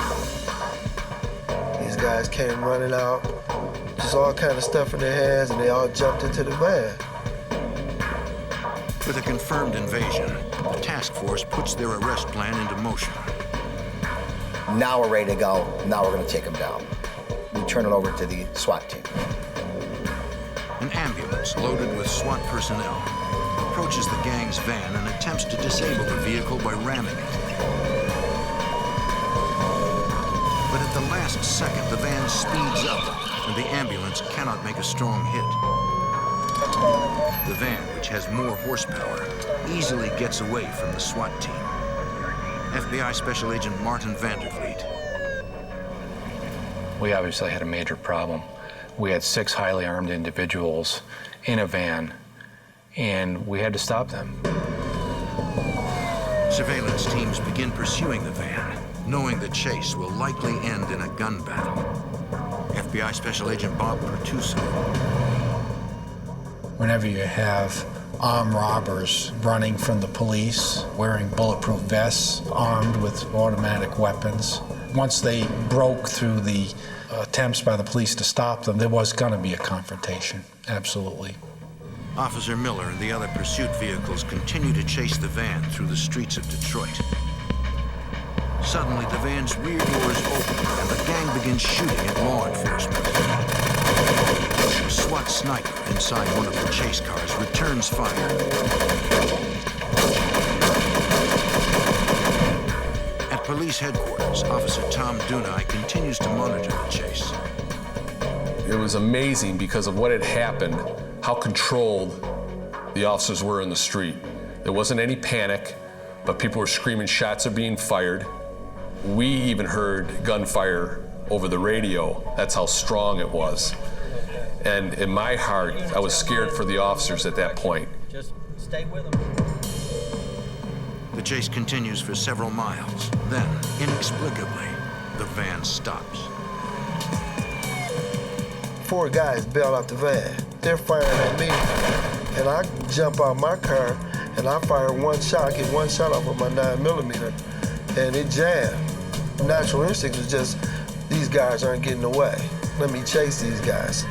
These guys came running out, just all kind of stuff in their hands, and they all jumped into the van. With a confirmed invasion, the task force puts their arrest plan into motion. Now we're ready to go. Now we're going to take them down. We turn it over to the SWAT team. An ambulance loaded with SWAT personnel approaches the gang's van and attempts to disable the vehicle by ramming it. But at the last second, the van speeds up and the ambulance cannot make a strong hit. The van, which has more horsepower, easily gets away from the SWAT team. FBI Special Agent Martin Vandervliet. We obviously had a major problem. We had 6 highly armed individuals in a van, and we had to stop them. Surveillance teams begin pursuing the van, knowing the chase will likely end in a gun battle. FBI Special Agent Bob Pertuso. Whenever you have armed robbers running from the police, wearing bulletproof vests, armed with automatic weapons, once they broke through the attempts by the police to stop them, there was going to be a confrontation, absolutely. Officer Miller and the other pursuit vehicles continue to chase the van through the streets of Detroit. Suddenly, the van's rear doors open and the gang begins shooting at law enforcement. A SWAT sniper inside one of the chase cars returns fire. At police headquarters, Officer Tom Dunai continues to monitor the chase. It was amazing because of what had happened, how controlled the officers were in the street. There wasn't any panic, but people were screaming shots are being fired. We even heard gunfire over the radio. That's how strong it was. And in my heart, I was scared for the officers at that point. Just stay with them. The chase continues for several miles. Then, inexplicably, the van stops. 4 guys bail out the van. They're firing at me, and I jump out my car, and I fire one shot. I get one shot off of my 9mm, and it jammed. Natural instinct was just, these guys aren't getting away. Let me chase these guys.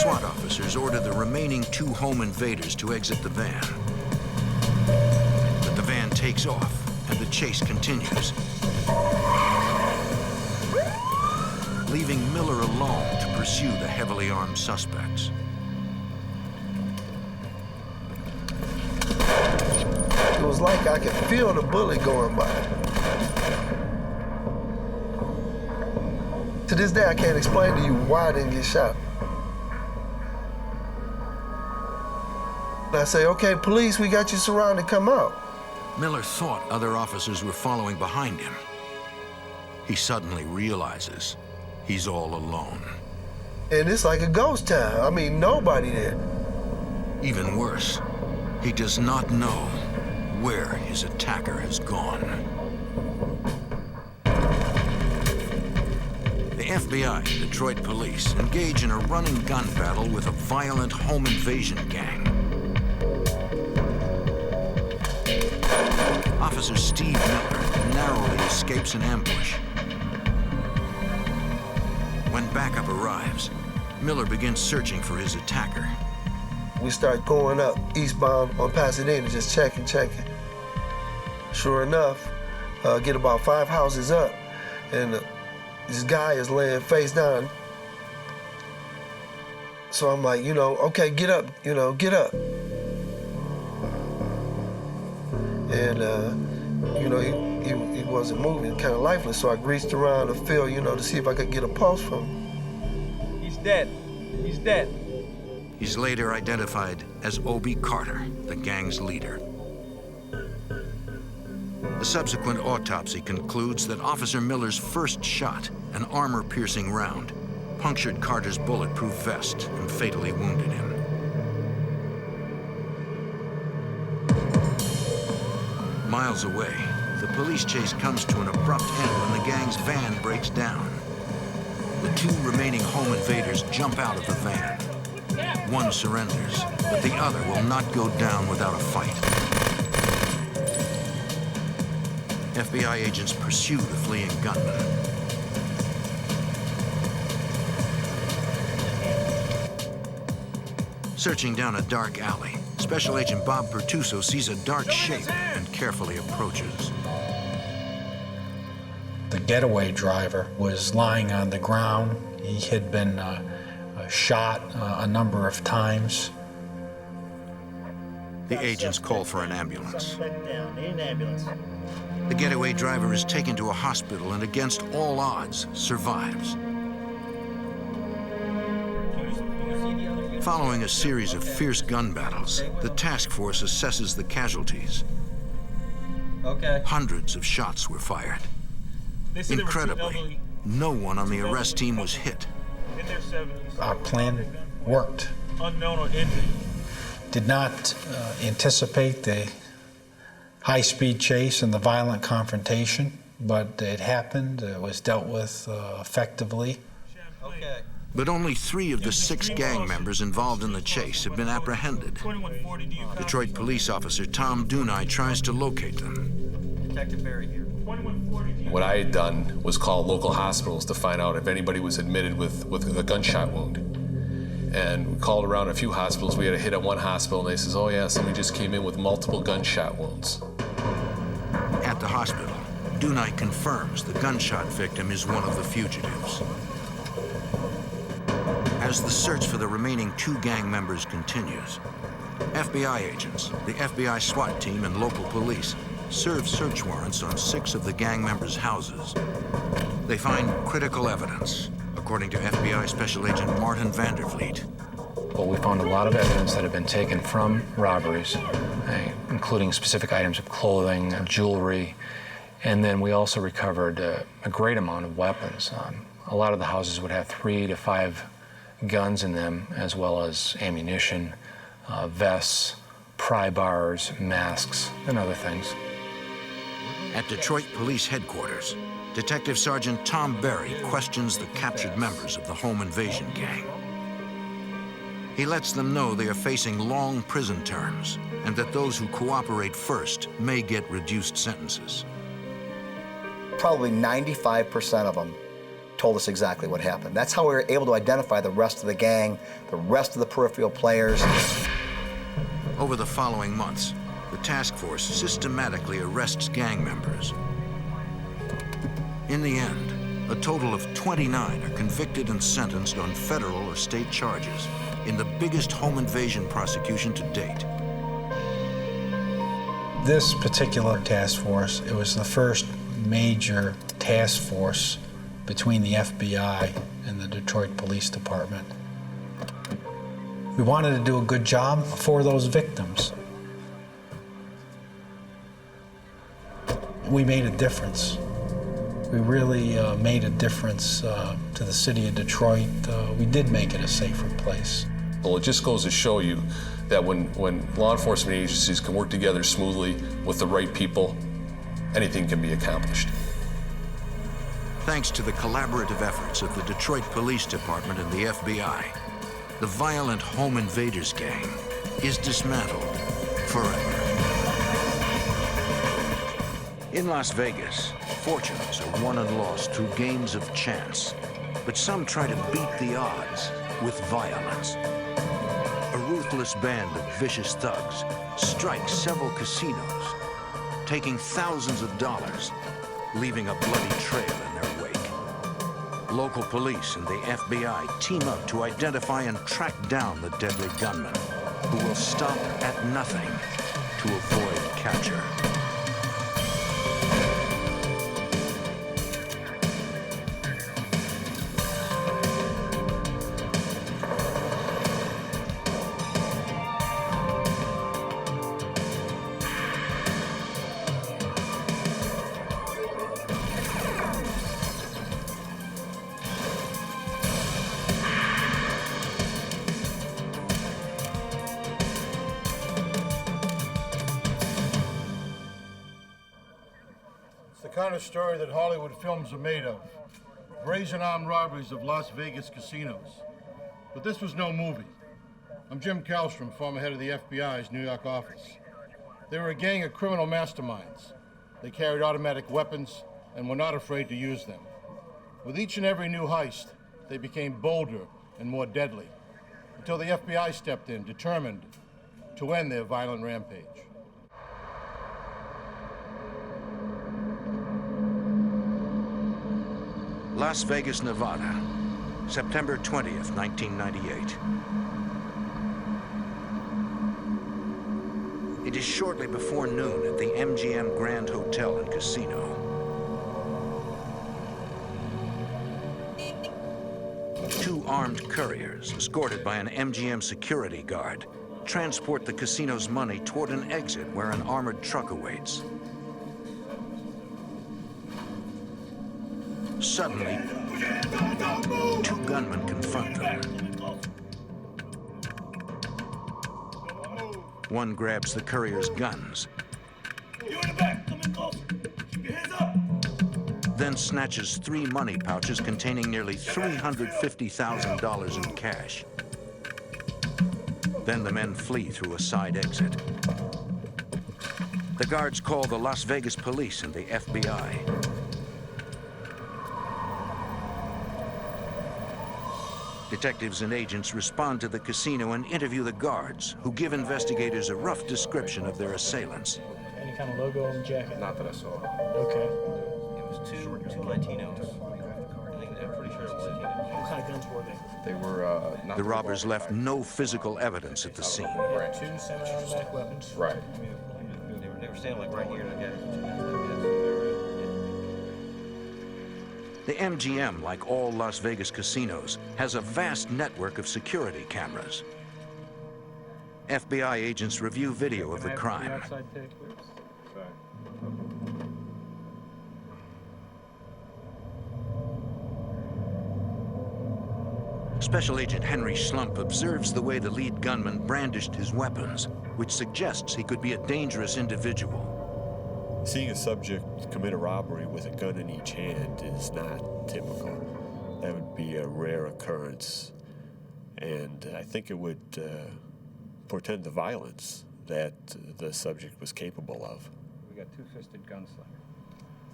SWAT officers order the remaining 2 home invaders to exit the van. But the van takes off, and the chase continues, leaving Miller alone to pursue the heavily armed suspects. It was like I could feel the bullet going by. To this day, I can't explain to you why I didn't get shot. I say, okay, police, we got you surrounded, come out. Miller thought other officers were following behind him. He suddenly realizes he's all alone. And it's like a ghost town. I mean, nobody there. Even worse, he does not know where his attacker has gone. The FBI and Detroit police engage in a running gun battle with a violent home invasion gang. Officer Steve Miller narrowly escapes an ambush. When backup arrives, Miller begins searching for his attacker. We start going up eastbound on Pasadena, just checking. Sure enough, get about 5 houses up, and this guy is laying face down. So I'm like, okay, get up, get up. And, he wasn't moving, kind of lifeless, so I reached around the field, to see if I could get a pulse from him. He's dead. He's dead. He's later identified as Obie Carter, the gang's leader. The subsequent autopsy concludes that Officer Miller's first shot, an armor-piercing round, punctured Carter's bulletproof vest and fatally wounded him. Miles away, the police chase comes to an abrupt end when the gang's van breaks down. The two remaining home invaders jump out of the van. One surrenders, but the other will not go down without a fight. FBI agents pursue the fleeing gunman. Searching down a dark alley, Special Agent Bob Pertuso sees a dark shape and carefully approaches. The getaway driver was lying on the ground. He had been shot a number of times. The agents call for an ambulance. The getaway driver is taken to a hospital and, against all odds, survives. Following a series of fierce gun battles, the task force assesses the casualties. Okay. Hundreds of shots were fired. Incredibly, no one on the arrest team was hit. In their 70s. Our plan worked. Unknown or injured. Did not anticipate the high-speed chase and the violent confrontation, but it happened. It was dealt with effectively. Okay. But only 3 of the 6 gang members involved in the chase have been apprehended. Detroit police officer Tom Dunai tries to locate them. Detective Barry here. What I had done was call local hospitals to find out if anybody was admitted with a gunshot wound. And we called around a few hospitals. We had a hit at one hospital, and they says, oh yeah, somebody just came in with multiple gunshot wounds. At the hospital, Dunai confirms the gunshot victim is one of the fugitives. As the search for the remaining 2 gang members continues, FBI agents, the FBI SWAT team, and local police serve search warrants on 6 of the gang members' houses. They find critical evidence, according to FBI Special Agent Martin Vandervliet. Well, we found a lot of evidence that had been taken from robberies, including specific items of clothing, jewelry, and then we also recovered a great amount of weapons. A lot of the houses would have 3 to 5 guns in them, as well as ammunition, vests, pry bars, masks, and other things. At Detroit Police Headquarters, Detective Sergeant Tom Berry questions the captured members of the home invasion gang. He lets them know they are facing long prison terms and that those who cooperate first may get reduced sentences. Probably 95% of them told us exactly what happened. That's how we were able to identify the rest of the gang, the rest of the peripheral players. Over the following months, the task force systematically arrests gang members. In the end, a total of 29 are convicted and sentenced on federal or state charges in the biggest home invasion prosecution to date. This particular task force, it was the first major task force between the FBI and the Detroit Police Department. We wanted to do a good job for those victims. We made a difference. We really made a difference to the city of Detroit. We did make it a safer place. Well, it just goes to show you that when law enforcement agencies can work together smoothly with the right people, anything can be accomplished. Thanks to the collaborative efforts of the Detroit Police Department and the FBI, the violent home invaders gang is dismantled forever. In Las Vegas, fortunes are won and lost through games of chance, but some try to beat the odds with violence. A ruthless band of vicious thugs strikes several casinos, taking thousands of dollars, leaving a bloody trail in their wake. Local police and the FBI team up to identify and track down the deadly gunman, who will stop at nothing to avoid capture. It's the kind of story that Hollywood films are made of. Brazen armed robberies of Las Vegas casinos. But this was no movie. I'm Jim Kallstrom, former head of the FBI's New York office. They were a gang of criminal masterminds. They carried automatic weapons and were not afraid to use them. With each and every new heist, they became bolder and more deadly, until the FBI stepped in, determined to end their violent rampage. Las Vegas, Nevada, September 20th, 1998. It is shortly before noon at the MGM Grand Hotel and Casino. Two armed couriers, escorted by an MGM security guard, transport the casino's money toward an exit where an armored truck awaits. Suddenly, two gunmen confront them. One grabs the courier's guns, then snatches 3 money pouches containing nearly $350,000 in cash. Then the men flee through a side exit. The guards call the Las Vegas police and the FBI. Detectives and agents respond to the casino and interview the guards, who give investigators a rough description of their assailants. Any kind of logo on the jacket? Not that I saw. Okay. It was two Latinos. I'm pretty sure it was Latinos. What kind of guns were they? They were not The robbers left no physical evidence at the scene. Right. Two semi-automatic weapons. Right. They were standing like right here, I guess. The MGM, like all Las Vegas casinos, has a vast network of security cameras. FBI agents review video of the crime. Special Agent Henry Schlump observes the way the lead gunman brandished his weapons, which suggests he could be a dangerous individual. Seeing a subject commit a robbery with a gun in each hand is not typical. That would be a rare occurrence, and I think it would portend the violence that the subject was capable of. We got two-fisted gunslinger.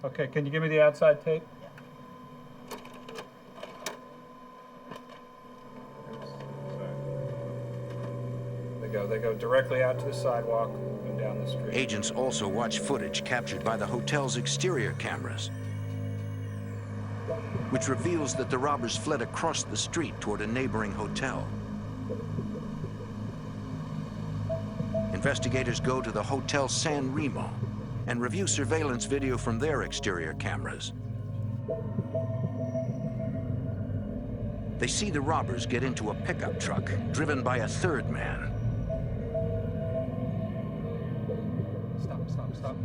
Okay, can you give me the outside tape? They go directly out to the sidewalk and down the street. Agents also watch footage captured by the hotel's exterior cameras, which reveals that the robbers fled across the street toward a neighboring hotel. Investigators go to the Hotel San Remo and review surveillance video from their exterior cameras. They see the robbers get into a pickup truck driven by a third man. Stop.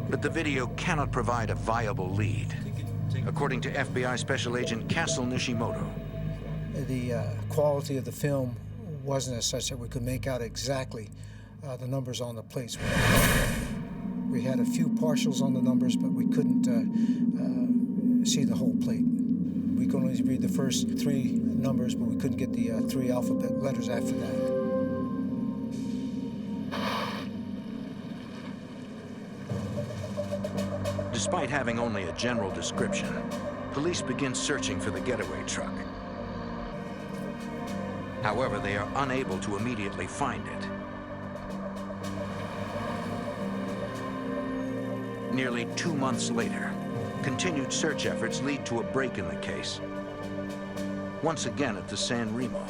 But the video cannot provide a viable lead, according to FBI Special Agent Castle Nishimoto. The quality of the film wasn't as such that we could make out exactly the numbers on the plates. We had a few partials on the numbers, but we couldn't see the whole plate. We could only read the first 3 numbers, but we couldn't get the 3 alphabet letters after that. Despite having only a general description, police begin searching for the getaway truck. However, they are unable to immediately find it. Nearly 2 months later, continued search efforts lead to a break in the case. Once again at the San Remo.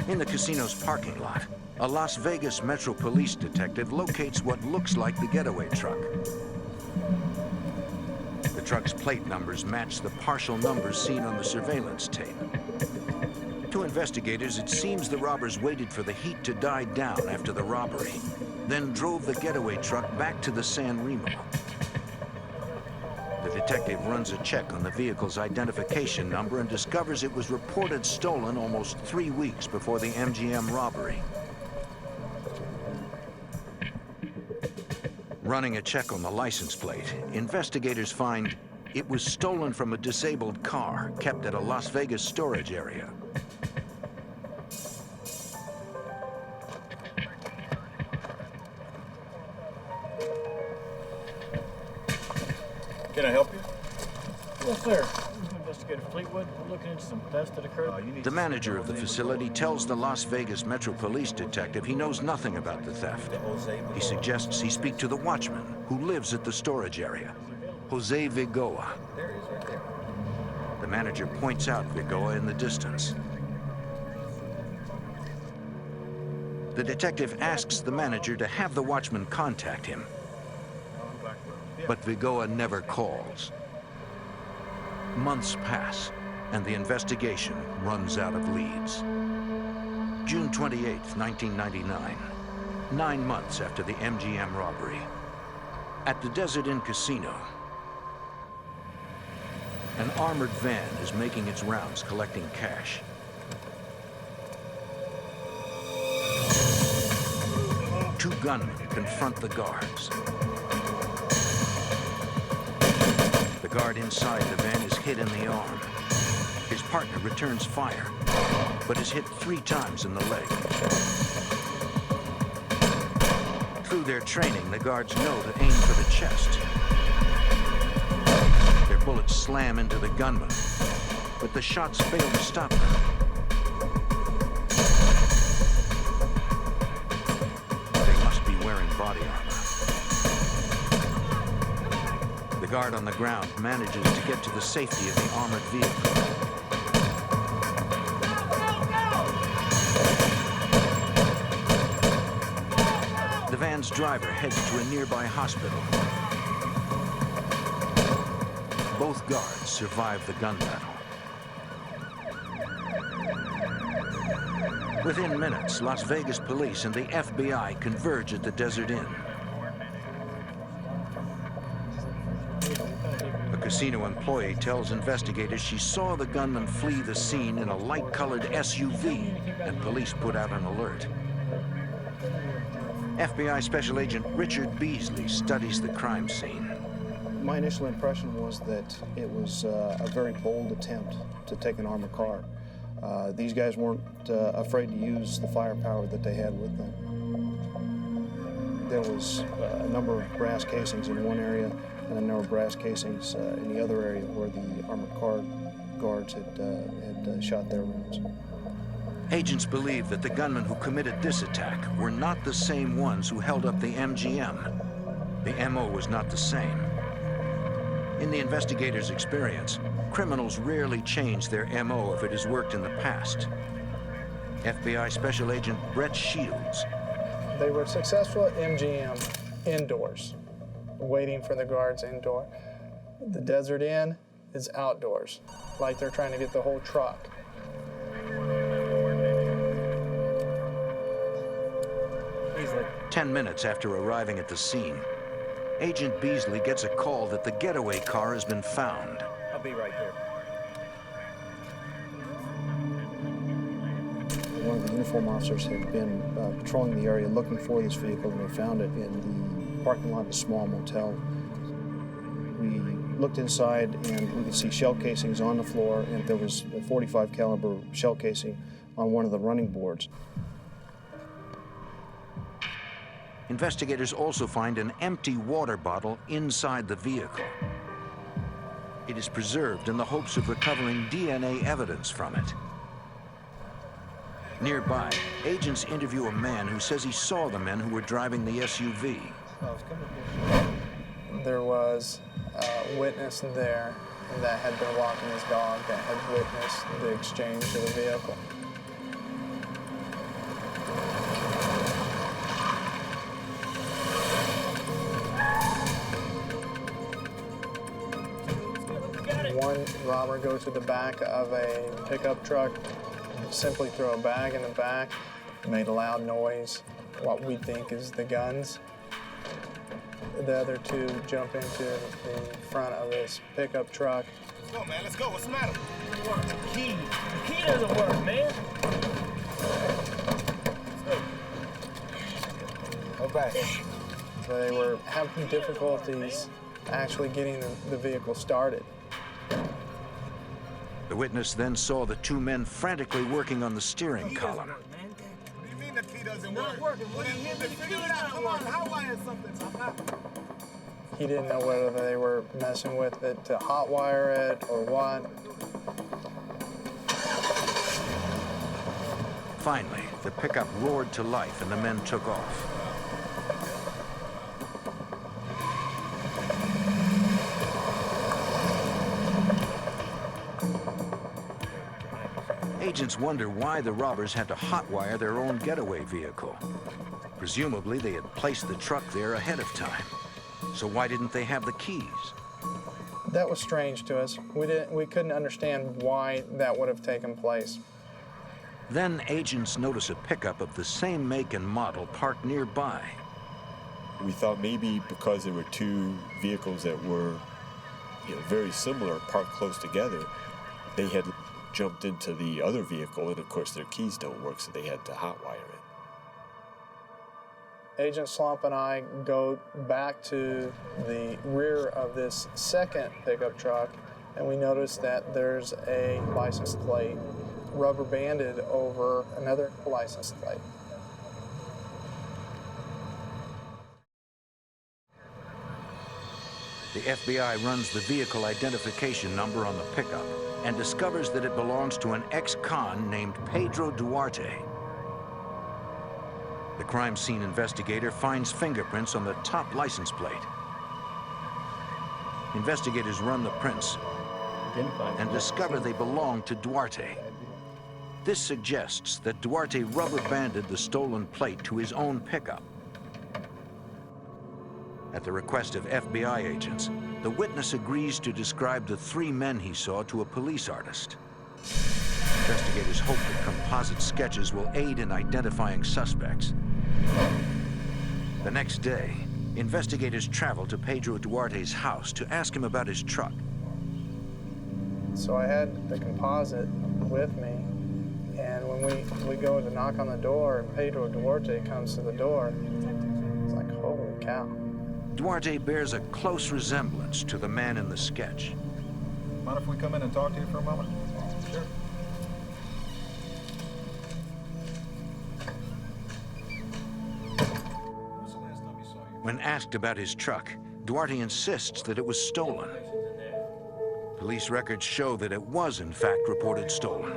In the casino's parking lot, a Las Vegas Metro Police detective locates what looks like the getaway truck. The truck's plate numbers match the partial numbers seen on the surveillance tape. To investigators, it seems the robbers waited for the heat to die down after the robbery, then drove the getaway truck back to the San Remo. The detective runs a check on the vehicle's identification number and discovers it was reported stolen almost 3 weeks before the MGM robbery. Running a check on the license plate, investigators find it was stolen from a disabled car kept at a Las Vegas storage area. Can I help you? Yes, sir. Investigator Fleetwood. We're looking into some thefts that occurred. The manager of the facility tells the Las Vegas Metro Police detective he knows nothing about the theft. He suggests he speak to the watchman who lives at the storage area, Jose Vigoa. There he is, right there. The manager points out Vigoa in the distance. The detective asks the manager to have the watchman contact him, but Vigoa never calls. Months pass, and the investigation runs out of leads. June 28, 1999, 9 months after the MGM robbery. At the Desert Inn Casino, an armored van is making its rounds collecting cash. Two gunmen confront the guards. The guard inside the van is hit in the arm. His partner returns fire, but is hit 3 times in the leg. Through their training, the guards know to aim for the chest. Their bullets slam into the gunman, but the shots fail to stop them. They must be wearing body armor. The guard on the ground manages to get to the safety of the armored vehicle. The van's driver heads to a nearby hospital. Both guards survive the gun battle. Within minutes, Las Vegas police and the FBI converge at the Desert Inn. A casino employee tells investigators she saw the gunman flee the scene in a light-colored SUV, and police put out an alert. FBI Special Agent Richard Beasley studies the crime scene. My initial impression was that it was a very bold attempt to take an armored car. These guys weren't afraid to use the firepower that they had with them. There was a number of brass casings in one area and a number of brass casings in the other area where the armored car guards had shot their rounds. Agents believe that the gunmen who committed this attack were not the same ones who held up the MGM. The MO was not the same. In the investigators' experience, criminals rarely change their MO if it has worked in the past. FBI Special Agent Brett Shields. They were successful at MGM indoors, waiting for the guards indoor. The Desert Inn is outdoors, like they're trying to get the whole truck. 10 minutes after arriving at the scene, Agent Beasley gets a call that the getaway car has been found. I'll be right there. One of the uniform officers had been patrolling the area looking for this vehicle, and they found it in the parking lot of a small motel. We looked inside, and we could see shell casings on the floor, and there was a .45 caliber shell casing on one of the running boards. Investigators also find an empty water bottle inside the vehicle. It is preserved in the hopes of recovering DNA evidence from it. Nearby, agents interview a man who says he saw the men who were driving the SUV. There was a witness there that had been walking his dog that had witnessed the exchange of the vehicle. One robber goes to the back of a pickup truck, simply threw a bag in the back, made a loud noise, what we think is the guns. The other two jump into the front of this pickup truck. Let's go, man. Let's go. What's the matter? The key. The key doesn't work, man. Let's go. Go back. They were having difficulties actually getting the vehicle started. The witness then saw the two men frantically working on the steering column. What do you mean the key doesn't work? What do you mean the key doesn't work? Come on, hotwire something. He didn't know whether they were messing with it to hotwire it or what. Finally, the pickup roared to life and the men took off. Agents wonder why the robbers had to hotwire their own getaway vehicle. Presumably, they had placed the truck there ahead of time. So why didn't they have the keys? That was strange to us. We couldn't understand why that would have taken place. Then agents notice a pickup of the same make and model parked nearby. We thought maybe because there were two vehicles that were very similar, parked close together, they had jumped into the other vehicle, and of course their keys don't work, so they had to hotwire it. Agent Slump and I go back to the rear of this second pickup truck, and we notice that there's a license plate rubber banded over another license plate. The FBI runs the vehicle identification number on the pickup and discovers that it belongs to an ex-con named Pedro Dwarte. The crime scene investigator finds fingerprints on the top license plate. Investigators run the prints and discover they belong to Dwarte. This suggests that Dwarte rubber-banded the stolen plate to his own pickup. At the request of FBI agents, the witness agrees to describe the three men he saw to a police artist. Investigators hope that composite sketches will aid in identifying suspects. The next day, investigators travel to Pedro Duarte's house to ask him about his truck. So I had the composite with me, and when we go to knock on the door and Pedro Dwarte comes to the door, it's like, holy cow. Dwarte bears a close resemblance to the man in the sketch. Mind if we come in and talk to you for a moment? Sure. When asked about his truck, Dwarte insists that it was stolen. Police records show that it was in fact reported stolen,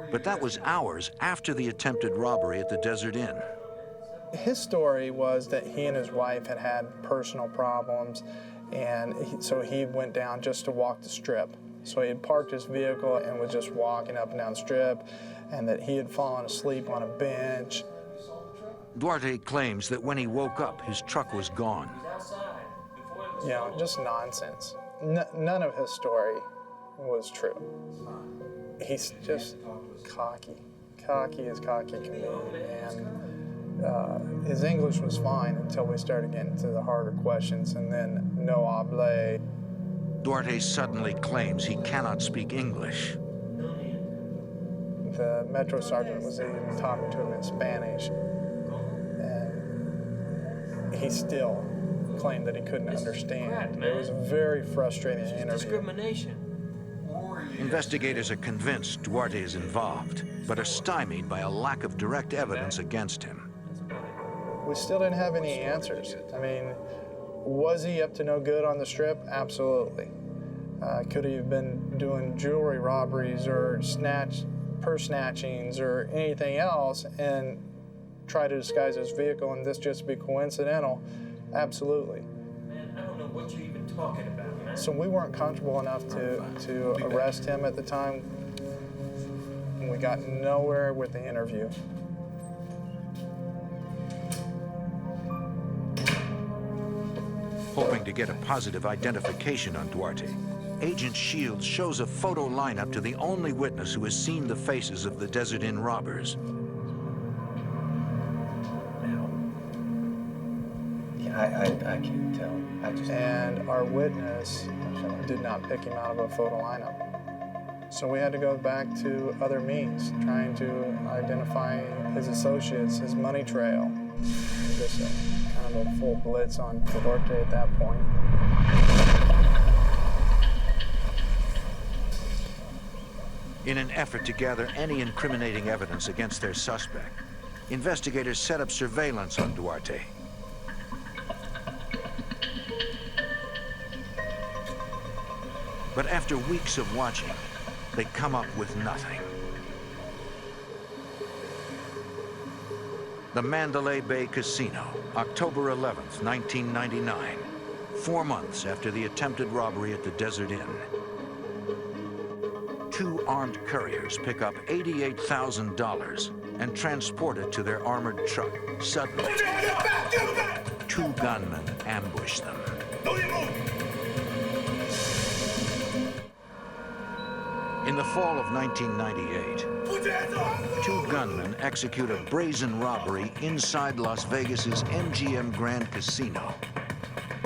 but that was hours after the attempted robbery at the Desert Inn. His story was that he and his wife had had personal problems, and so he went down just to walk the strip. So he had parked his vehicle and was just walking up and down the strip, and that he had fallen asleep on a bench. Dwarte claims that when he woke up, his truck was gone. You know, just nonsense. None of his story was true. He's just cocky. Cocky as cocky can be. And his English was fine until we started getting to the harder questions, and then no habla. Dwarte suddenly claims he cannot speak English. The Metro Sergeant was even talking to him in Spanish, and he still claimed that he couldn't understand. It was a very frustrating interview. Discrimination. Investigators are convinced Dwarte is involved, but are stymied by a lack of direct evidence against him. We still didn't have any answers. I mean, was he up to no good on the strip? Absolutely. Could he have been doing jewelry robberies or purse snatchings or anything else and try to disguise his vehicle and this just be coincidental? Absolutely. Man, I don't know what you're even talking about, man. So we weren't comfortable enough to arrest him at the time. And we got nowhere with the interview. Hoping to get a positive identification on Dwarte, Agent Shields shows a photo lineup to the only witness who has seen the faces of the Desert Inn robbers. I can't tell. And our witness did not pick him out of a photo lineup. So we had to go back to other means, trying to identify his associates, his money trail. Just kind of a full blitz on Dwarte at that point. In an effort to gather any incriminating evidence against their suspect, investigators set up surveillance on Dwarte. But after weeks of watching, they come up with nothing. The Mandalay Bay Casino, October 11th, 1999, 4 months after the attempted robbery at the Desert Inn. 2 armed couriers pick up $88,000 and transport it to their armored truck. Suddenly, 2 gunmen ambush them. In the fall of 1998, 2 gunmen execute a brazen robbery inside Las Vegas's MGM Grand Casino,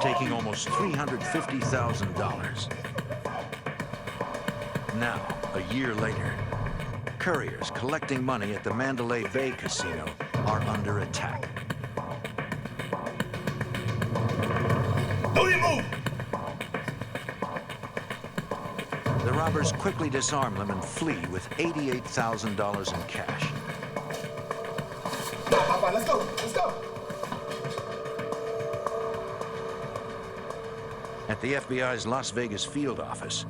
taking almost $350,000. Now, a year later, couriers collecting money at the Mandalay Bay Casino are under attack. The robbers quickly disarm them and flee with $88,000 in cash. Let's go, let's go. At the FBI's Las Vegas field office,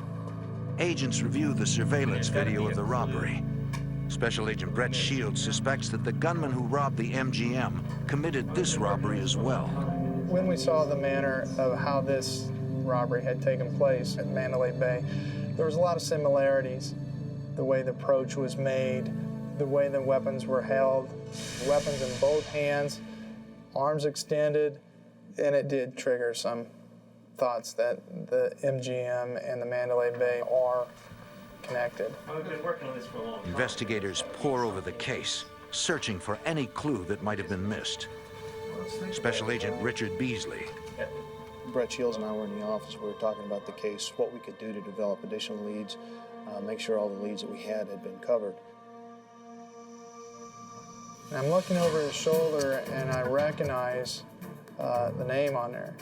agents review the surveillance video of the robbery. Special Agent Brett Shields suspects that the gunman who robbed the MGM committed this robbery as well. When we saw the manner of how this robbery had taken place at Mandalay Bay, there was a lot of similarities. The way the approach was made, the way the weapons were held, weapons in both hands, arms extended, and it did trigger some thoughts that the MGM and the Mandalay Bay are connected. We've been working on this for a long time. Investigators pore over the case, searching for any clue that might have been missed. Special Agent Richard Beasley. Brett Shields and I were in the office. We were talking about the case, what we could do to develop additional leads, make sure all the leads that we had been covered. And I'm looking over his shoulder and I recognize the name on there.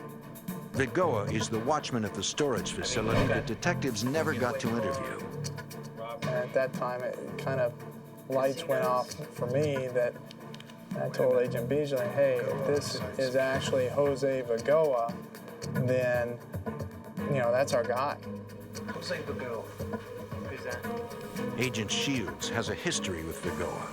Vigoa is the watchman at the storage facility that detectives never got to interview. And at that time, it kind of lights went off for me that I told Agent Beasley, hey, if this is actually Jose Vigoa, then, you know, that's our guy. Jose Vigoa. Who's that? Agent Shields has a history with Vigoa.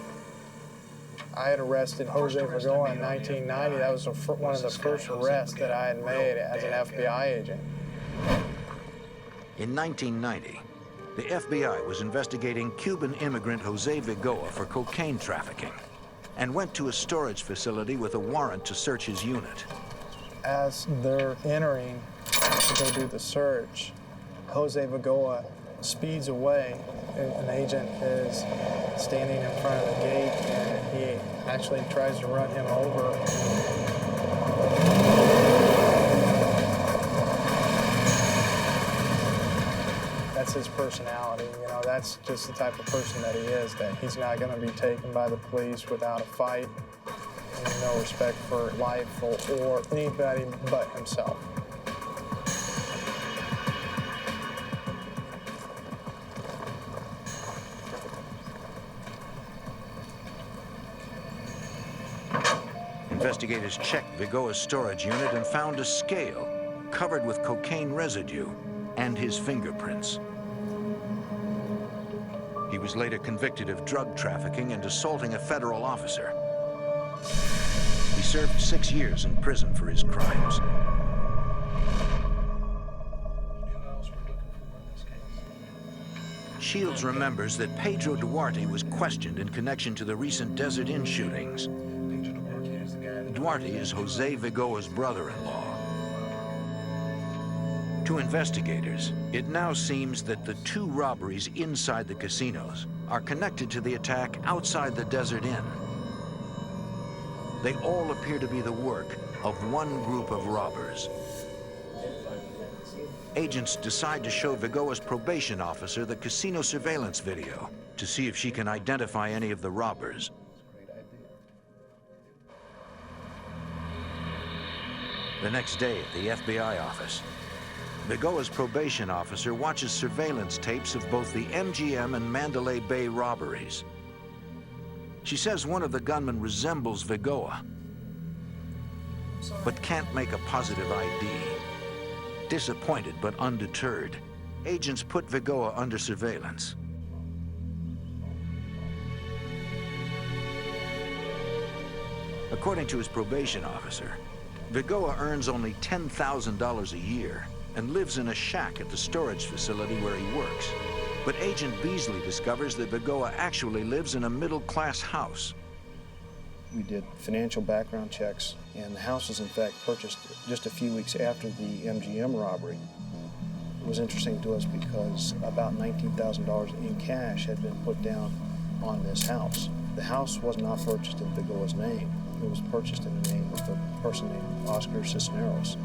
I had arrested Jose Vigoa in 1990. That was one of the first arrests that I had made as an FBI agent. In 1990, the FBI was investigating Cuban immigrant Jose Vigoa for cocaine trafficking and went to a storage facility with a warrant to search his unit. As they're entering to go do the search, Jose Vigoa speeds away. An agent is standing in front of the gate and he actually tries to run him over. That's his personality, you know, that's just the type of person that he is, that he's not going to be taken by the police without a fight, and no respect for life or anybody but himself. Investigators checked Vigoa's storage unit and found a scale covered with cocaine residue and his fingerprints. He was later convicted of drug trafficking and assaulting a federal officer. He served 6 years in prison for his crimes. Shields remembers that Pedro Dwarte was questioned in connection to the recent Desert Inn shootings. Dwarte is Jose Vigoa's brother-in-law. To investigators, it now seems that the 2 robberies inside the casinos are connected to the attack outside the Desert Inn. They all appear to be the work of one group of robbers. Agents decide to show Vigoa's probation officer the casino surveillance video to see if she can identify any of the robbers. The next day at the FBI office, Vigoa's probation officer watches surveillance tapes of both the MGM and Mandalay Bay robberies. She says one of the gunmen resembles Vigoa, but can't make a positive ID. Disappointed but undeterred, agents put Vigoa under surveillance. According to his probation officer, Vigoa earns only $10,000 a year and lives in a shack at the storage facility where he works. But Agent Beasley discovers that Vigoa actually lives in a middle-class house. We did financial background checks, and the house was in fact purchased just a few weeks after the MGM robbery. It was interesting to us because about $19,000 in cash had been put down on this house. The house was not purchased in Vigoa's name. It was purchased in the name of a person named Oscar Cisneros.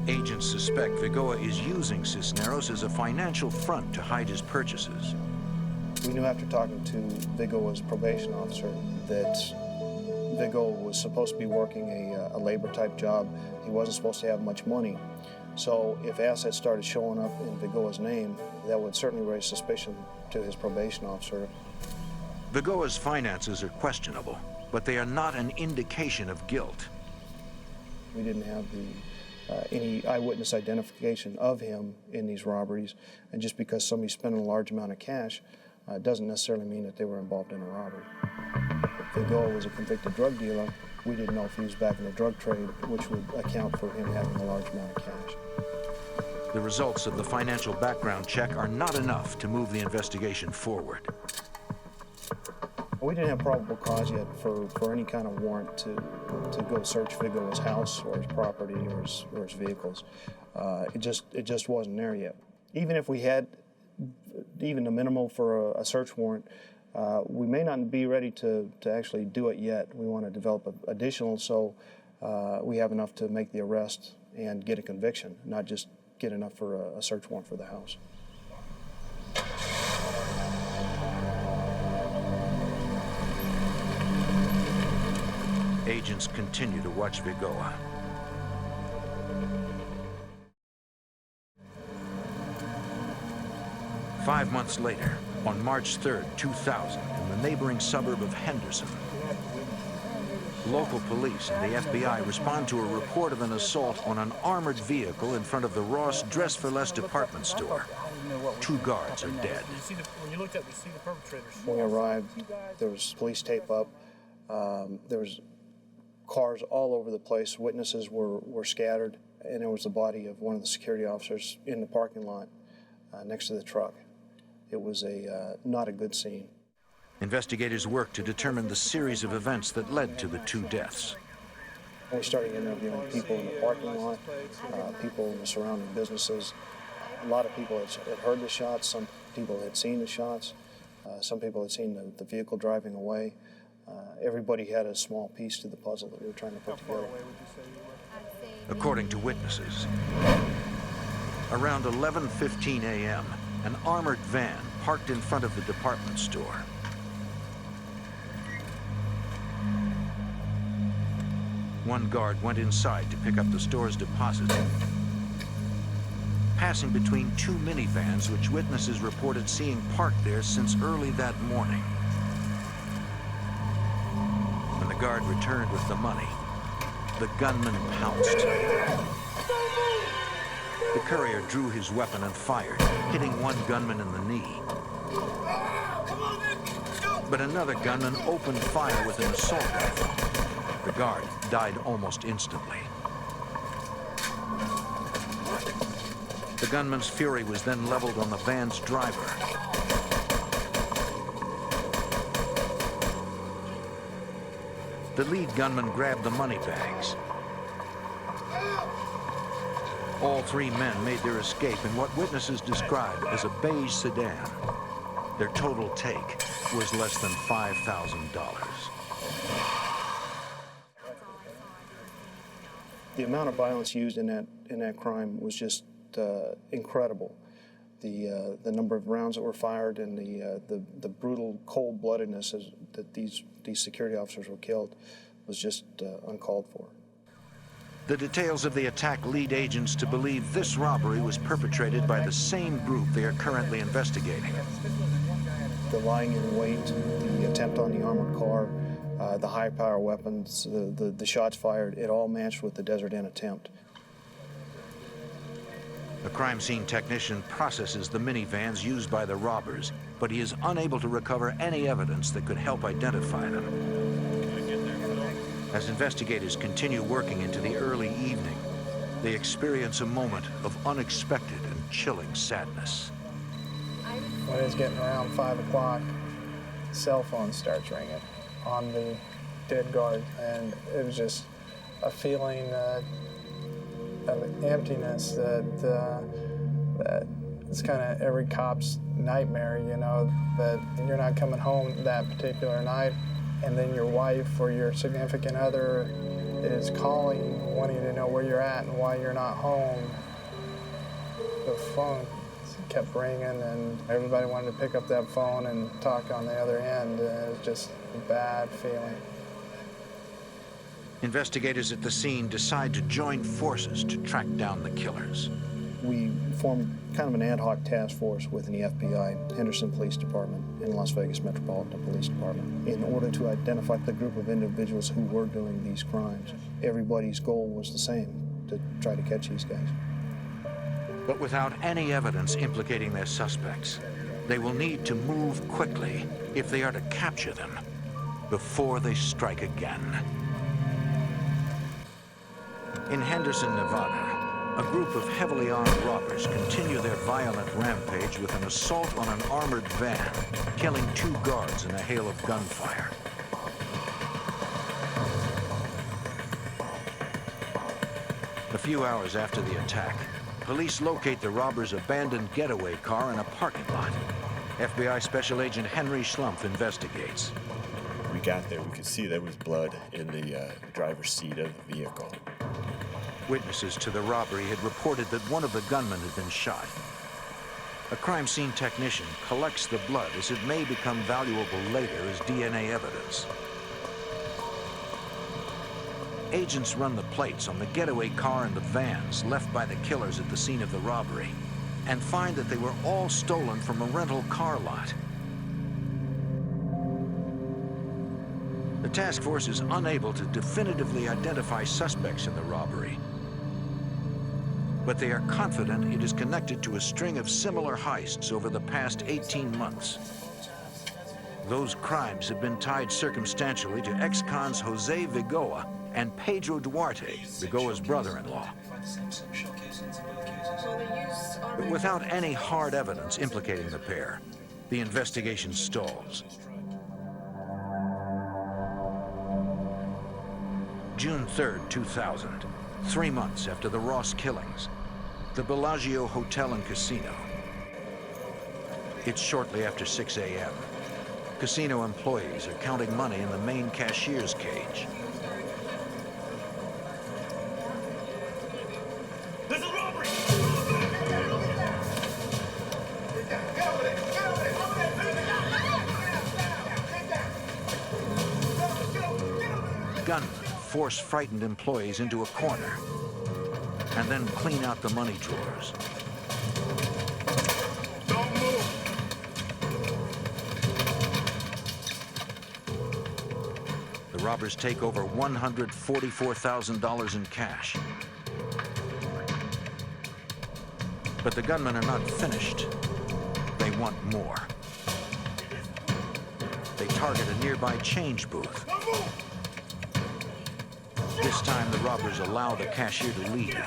Agents suspect Vigoa is using Cisneros as a financial front to hide his purchases. We knew after talking to Vigoa's probation officer that Vigoa was supposed to be working a labor-type job. He wasn't supposed to have much money. So if assets started showing up in Vigoa's name, that would certainly raise suspicion to his probation officer. Vigoa's finances are questionable, but they are not an indication of guilt. We didn't have any eyewitness identification of him in these robberies, and just because somebody's spending a large amount of cash doesn't necessarily mean that they were involved in a robbery. If Vigoa was a convicted drug dealer, we didn't know if he was back in the drug trade, which would account for him having a large amount of cash. The results of the financial background check are not enough to move the investigation forward. We didn't have probable cause yet for any kind of warrant to go search Vigoa's house or his property or his vehicles. It just wasn't there yet. Even if we had even the minimal for a search warrant, we may not be ready to actually do it yet. We want to develop additional so we have enough to make the arrest and get a conviction, not just get enough for a search warrant for the house. Agents continue to watch Vigoa. Five months later, on March 3rd, 2000, in the neighboring suburb of Henderson, local police and the FBI respond to a report of an assault on an armored vehicle in front of the Ross Dress for Less department store. 2 guards are dead. When you looked up, you see the perpetrators. When we arrived, there was police tape up. There was cars all over the place. Witnesses were scattered, and there was the body of one of the security officers in the parking lot next to the truck. It was not a good scene. Investigators work to determine the series of events that led to the 2 deaths. We started interviewing people in the parking lot, people in the surrounding businesses. A lot of people had heard the shots. Some people had seen the shots. Some people had seen the vehicle driving away. Everybody had a small piece to the puzzle that we were trying to put together. According to witnesses, around 11:15 a.m., an armored van parked in front of the department store. One guard went inside to pick up the store's deposit, passing between 2 minivans which witnesses reported seeing parked there since early that morning. When the guard returned with the money, the gunman pounced. The courier drew his weapon and fired, hitting one gunman in the knee. But another gunman opened fire with an assault rifle. The guard died almost instantly. The gunman's fury was then leveled on the van's driver. The lead gunman grabbed the money bags. All 3 men made their escape in what witnesses described as a beige sedan. Their total take was less than $5,000. The amount of violence used in that in that crime was just incredible. The number of rounds that were fired and the brutal cold-bloodedness that these security officers were killed was just uncalled for. The details of the attack lead agents to believe this robbery was perpetrated by the same group they are currently investigating. The lying in wait, the attempt on the armored car, the high-power weapons, the shots fired, it all matched with the Desert Inn attempt. A crime scene technician processes the minivans used by the robbers, but he is unable to recover any evidence that could help identify them. As investigators continue working into the early evening, they experience a moment of unexpected and chilling sadness. When it's getting around 5 o'clock, cell phone starts ringing on the dead guard, and it was just a feeling of emptiness that it's kind of every cop's nightmare, you know, that you're not coming home that particular night, and then your wife or your significant other is calling, wanting to know where you're at and why you're not home. The phone kept ringing, and everybody wanted to pick up that phone and talk on the other end. It was just a bad feeling. Investigators at the scene decide to join forces to track down the killers. We formed kind of an ad hoc task force within the FBI, Henderson Police Department, and Las Vegas Metropolitan Police Department in order to identify the group of individuals who were doing these crimes. Everybody's goal was the same, to try to catch these guys. But without any evidence implicating their suspects, they will need to move quickly if they are to capture them before they strike again. In Henderson, Nevada, a group of heavily armed robbers continue their violent rampage with an assault on an armored van, killing 2 guards in a hail of gunfire. A few hours after the attack, police locate the robbers' abandoned getaway car in a parking lot. FBI Special Agent Henry Schlumpf investigates. We got there, we could see there was blood in the driver's seat of the vehicle. Witnesses to the robbery had reported that one of the gunmen had been shot. A crime scene technician collects the blood as it may become valuable later as DNA evidence. Agents run the plates on the getaway car and the vans left by the killers at the scene of the robbery and find that they were all stolen from a rental car lot. The task force is unable to definitively identify suspects in the robbery, but they are confident it is connected to a string of similar heists over the past 18 months. Those crimes have been tied circumstantially to ex-cons Jose Vigoa and Pedro Dwarte, Vigoa's brother-in-law. But without any hard evidence implicating the pair, the investigation stalls. June 3rd, 2000, 3 months after the Ross killings, the Bellagio Hotel and Casino. It's shortly after 6 a.m. Casino employees are counting money in the main cashier's cage. There's a robbery! Gunmen force frightened employees into a corner and then clean out the money drawers. Don't move! The robbers take over $144,000 in cash. But the gunmen are not finished. They want more. They target a nearby change booth. This time, the robbers allow the cashier to leave.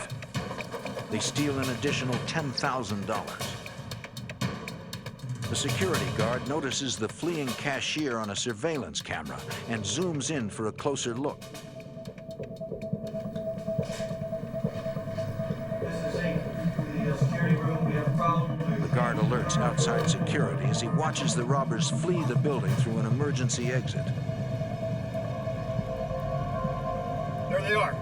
They steal an additional $10,000. The security guard notices the fleeing cashier on a surveillance camera and zooms in for a closer look. This is the security room. We have a problem. The guard alerts outside security as he watches the robbers flee the building through an emergency exit. There they are.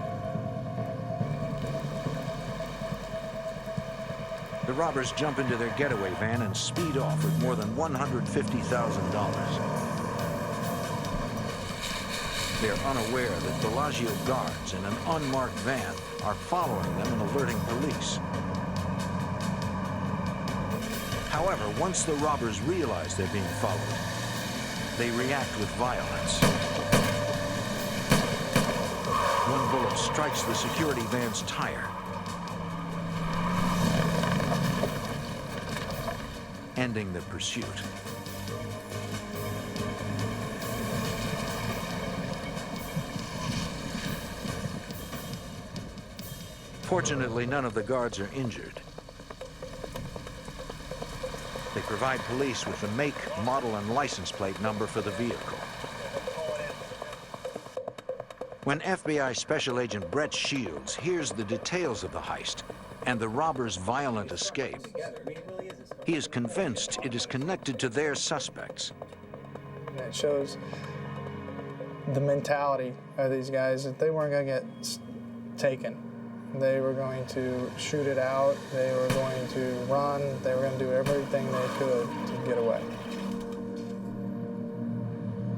The robbers jump into their getaway van and speed off with more than $150,000. They're unaware that Bellagio guards in an unmarked van are following them and alerting police. However, once the robbers realize they're being followed, they react with violence. One bullet strikes the security van's tire, ending the pursuit. Fortunately, none of the guards are injured. They provide police with the make, model, and license plate number for the vehicle. When FBI Special Agent Brett Shields hears the details of the heist and the robbers' violent escape, he is convinced it is connected to their suspects. It shows the mentality of these guys that they weren't going to get taken. They were going to shoot it out, they were going to run, they were going to do everything they could to get away.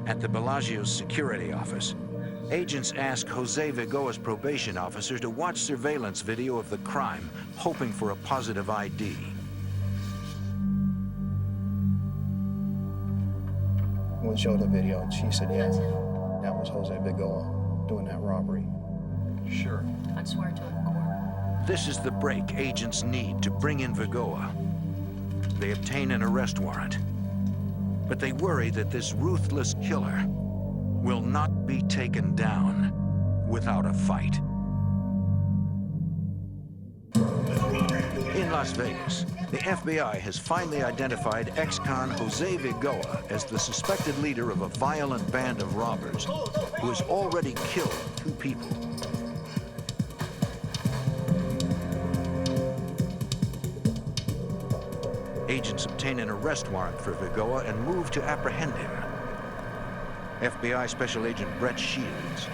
At the Bellagio's security office, agents ask Jose Vigoa's probation officer to watch surveillance video of the crime, hoping for a positive ID. We showed the video and she said, yes, that was Jose Vigoa doing that robbery. Sure. I'd swear to it in court. This is the break agents need to bring in Vigoa. They obtain an arrest warrant, but they worry that this ruthless killer will not be taken down without a fight. In Las Vegas, the FBI has finally identified ex-con Jose Vigoa as the suspected leader of a violent band of robbers who has already killed 2 people. Agents obtain an arrest warrant for Vigoa and move to apprehend him. FBI Special Agent Brett Shields.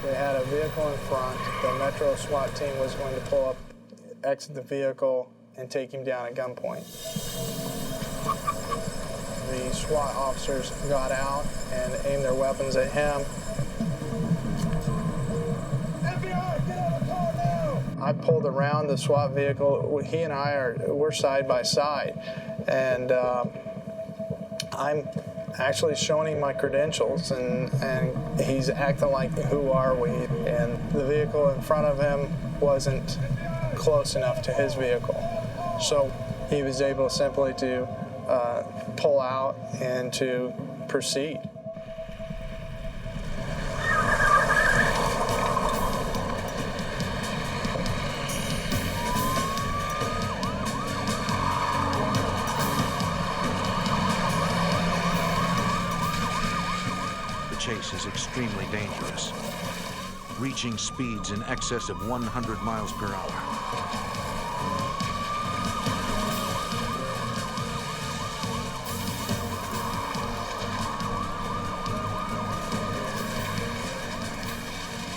They had a vehicle in front. The Metro SWAT team was going to pull up, exit the vehicle, and take him down at gunpoint. The SWAT officers got out and aimed their weapons at him. FBI, get out of the car now! I pulled around the SWAT vehicle. He and I we're side by side, and I'm actually showing him my credentials, and he's acting like, who are we? And the vehicle in front of him wasn't close enough to his vehicle. So he was able simply to pull out and to proceed. Chase is extremely dangerous, reaching speeds in excess of 100 miles per hour.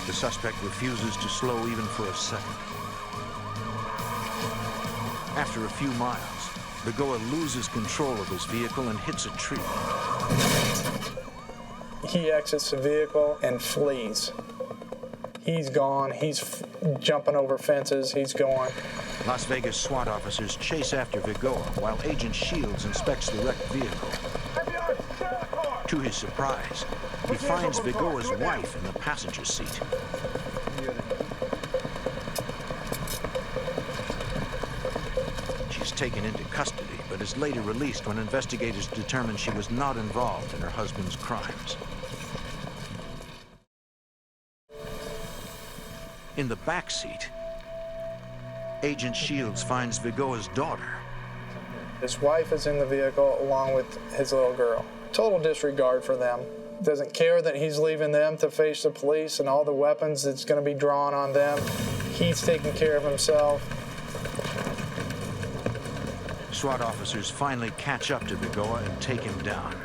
The suspect refuses to slow even for a second. After a few miles, Vigoa loses control of his vehicle and hits a tree. He exits the vehicle and flees. He's gone. He's jumping over fences. He's going. Las Vegas SWAT officers chase after Vigoa while Agent Shields inspects the wrecked vehicle. To his surprise, he finds Vigoa's wife in the passenger seat. She's taken into custody, but is later released when investigators determined she was not involved in her husband's crimes. In the back seat, Agent Shields finds Vigoa's daughter. His wife is in the vehicle along with his little girl. Total disregard for them. Doesn't care that he's leaving them to face the police and all the weapons that's going to be drawn on them. He's taking care of himself. SWAT officers finally catch up to Vigoa and take him down.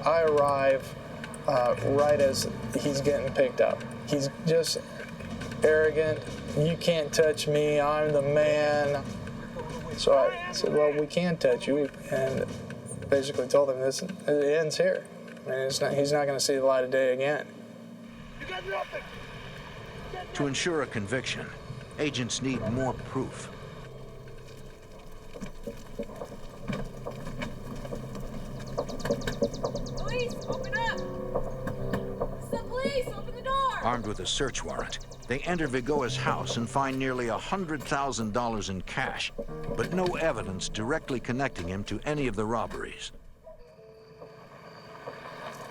I arrive right as he's getting picked up. He's just arrogant. You can't touch me, I'm the man. So I said, well, we can touch you, and basically told him this, it ends here. I mean, he's not going to see the light of day again. To ensure a conviction, agents need more proof. Police, open up! It's the police, open the door! Armed with a search warrant, they enter Vigoa's house and find nearly $100,000 in cash, but no evidence directly connecting him to any of the robberies.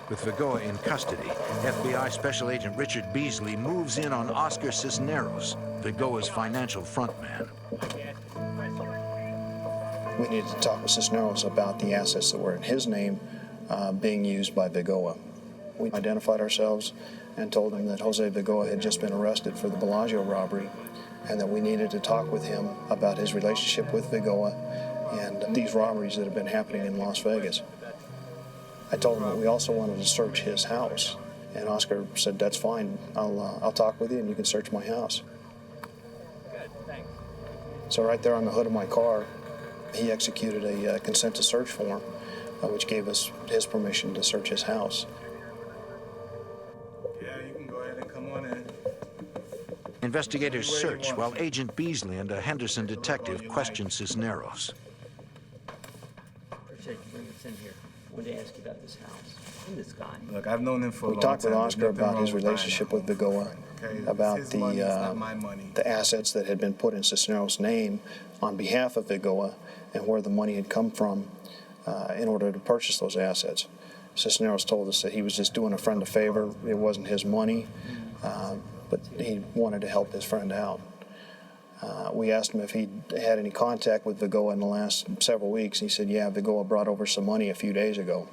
With Vigoa in custody, FBI Special Agent Richard Beasley moves in on Oscar Cisneros, Vigoa's financial frontman. We needed to talk with Cisneros about the assets that were in his name being used by Vigoa. We identified ourselves and told him that Jose Vigoa had just been arrested for the Bellagio robbery and that we needed to talk with him about his relationship with Vigoa and these robberies that have been happening in Las Vegas. I told him that we also wanted to search his house, and Oscar said, that's fine, I'll talk with you and you can search my house. Good, thanks. So right there on the hood of my car, he executed a consent to search form, which gave us his permission to search his house. Yeah, you can go ahead and come on in. Investigators search while Agent Beasley and a Henderson detective question Cisneros. Appreciate you bringing us in here. I wanted to ask you about this house and this guy. Look, I've known him for a long We time. talked with Oscar about his relationship with Vigoa, about the assets that had been put in Cisneros' name on behalf of Vigoa, and where the money had come from in order to purchase those assets. Cisneros told us that he was just doing a friend a favor. It wasn't his money, but he wanted to help his friend out. We asked him if he had any contact with Vigoa in the last several weeks. He said, yeah, Vigoa brought over some money a few days ago.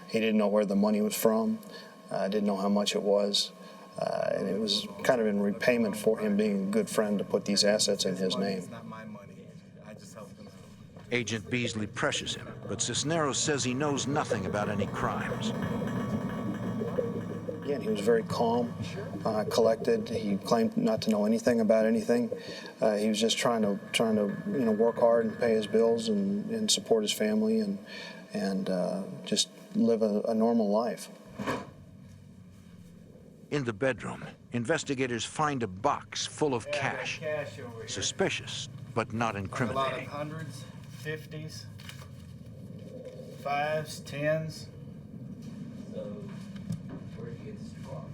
He didn't know where the money was from, didn't know how much it was, and it was kind of in repayment for him being a good friend to put these assets in his name. Agent Beasley pressures him, but Cisneros says he knows nothing about any crimes. Again, he was very calm, collected. He claimed not to know anything about anything. He was just trying to work hard and pay his bills and support his family and just live a normal life. In the bedroom, investigators find a box full of cash. Suspicious, but not incriminating. A lot of hundreds, 50s, 5s, 10s. So, where did you get this from?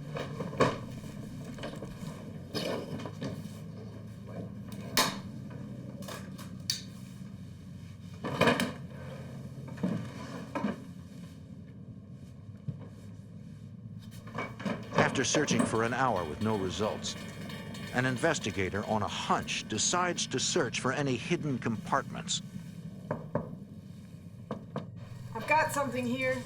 After searching for an hour with no results, an investigator on a hunch decides to search for any hidden compartments. I've got something here.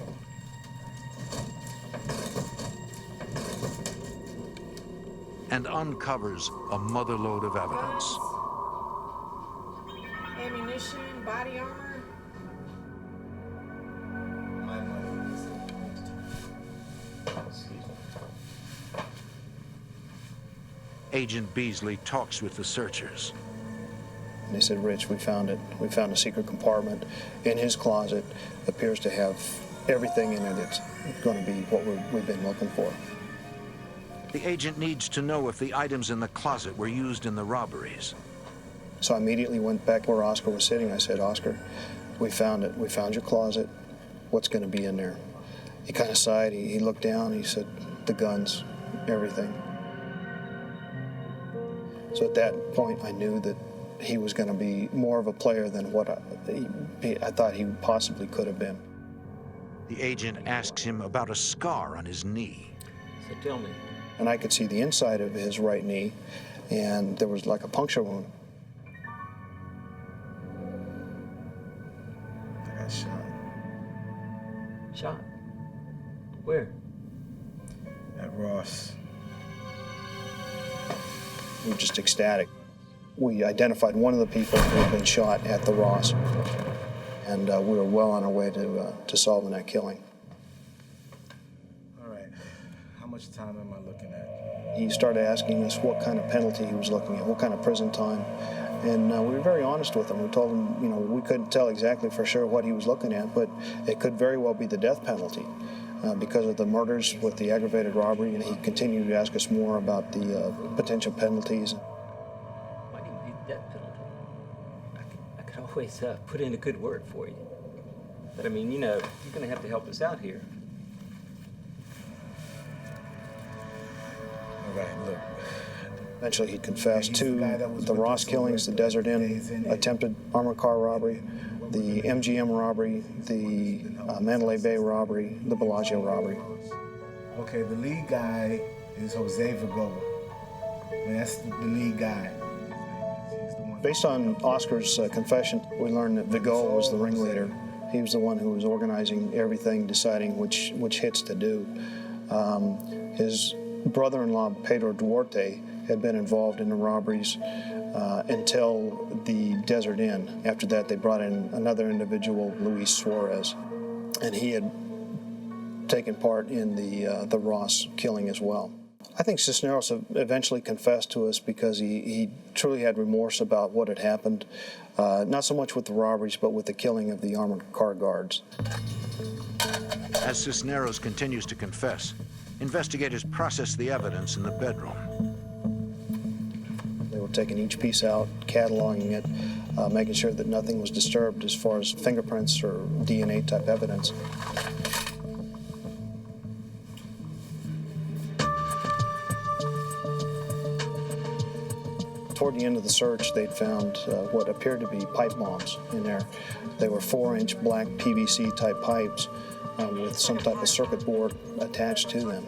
And uncovers a motherlode of evidence. Ammunition, body armor. Agent Beasley talks with the searchers. And they said, Rich, we found it. We found a secret compartment in his closet. Appears to have everything in it that's going to be what we've been looking for. The agent needs to know if the items in the closet were used in the robberies. So I immediately went back where Oscar was sitting. I said, Oscar, we found it. We found your closet. What's going to be in there? He kind of sighed. He looked down. He said, the guns, everything. So at that point, I knew that he was going to be more of a player than what I thought he possibly could have been. The agent asks him about a scar on his knee. So tell me. And I could see the inside of his right knee, and there was like a puncture wound. I got shot. Shot? Where? At Ross. We were just ecstatic. We identified one of the people who had been shot at the Ross, and we were well on our way to solving that killing. All right. How much time am I looking at? He started asking us what kind of penalty he was looking at, what kind of prison time. And we were very honest with him. We told him, you know, we couldn't tell exactly for sure what he was looking at, but it could very well be the death penalty because of the murders with the aggravated robbery. And he continued to ask us more about the potential penalties. Why do you need the death penalty? I could always put in a good word for you. But I mean, you know, you're going to have to help us out here. All right, look. Eventually he'd confess to the Ross killings, the Desert Inn, attempted armored car robbery, the MGM robbery, the Mandalay Bay robbery, the Bellagio robbery. Okay, the lead guy is Jose Vigoa. And that's the lead guy. Based on Oscar's confession, we learned that Vigoa was the ringleader. He was the one who was organizing everything, deciding which hits to do. His brother-in-law, Pedro Dwarte, had been involved in the robberies until the Desert Inn. After that, they brought in another individual, Luis Suarez, and he had taken part in the Ross killing as well. I think Cisneros eventually confessed to us because he truly had remorse about what had happened, not so much with the robberies, but with the killing of the armored car guards. As Cisneros continues to confess, investigators process the evidence in the bedroom. They were taking each piece out, cataloging it, making sure that nothing was disturbed as far as fingerprints or DNA type evidence. Toward the end of the search, they'd found what appeared to be pipe bombs in there. They were 4-inch black PVC type pipes with some type of circuit board attached to them.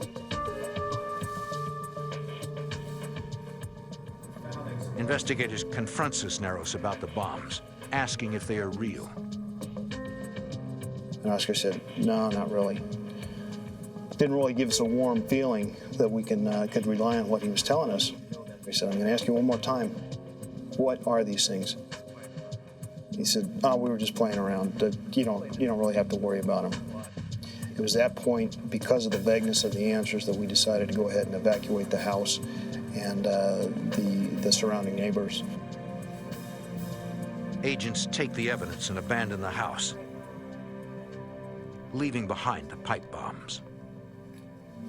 Investigators confront Cisneros about the bombs, asking if they are real. And Oscar said, no, not really. Didn't really give us a warm feeling that we could rely on what he was telling us. He said, I'm going to ask you one more time. What are these things? He said, oh, we were just playing around. You don't really have to worry about them. It was that point, because of the vagueness of the answers, that we decided to go ahead and evacuate the house and the surrounding neighbors. Agents take the evidence and abandon the house, leaving behind the pipe bombs.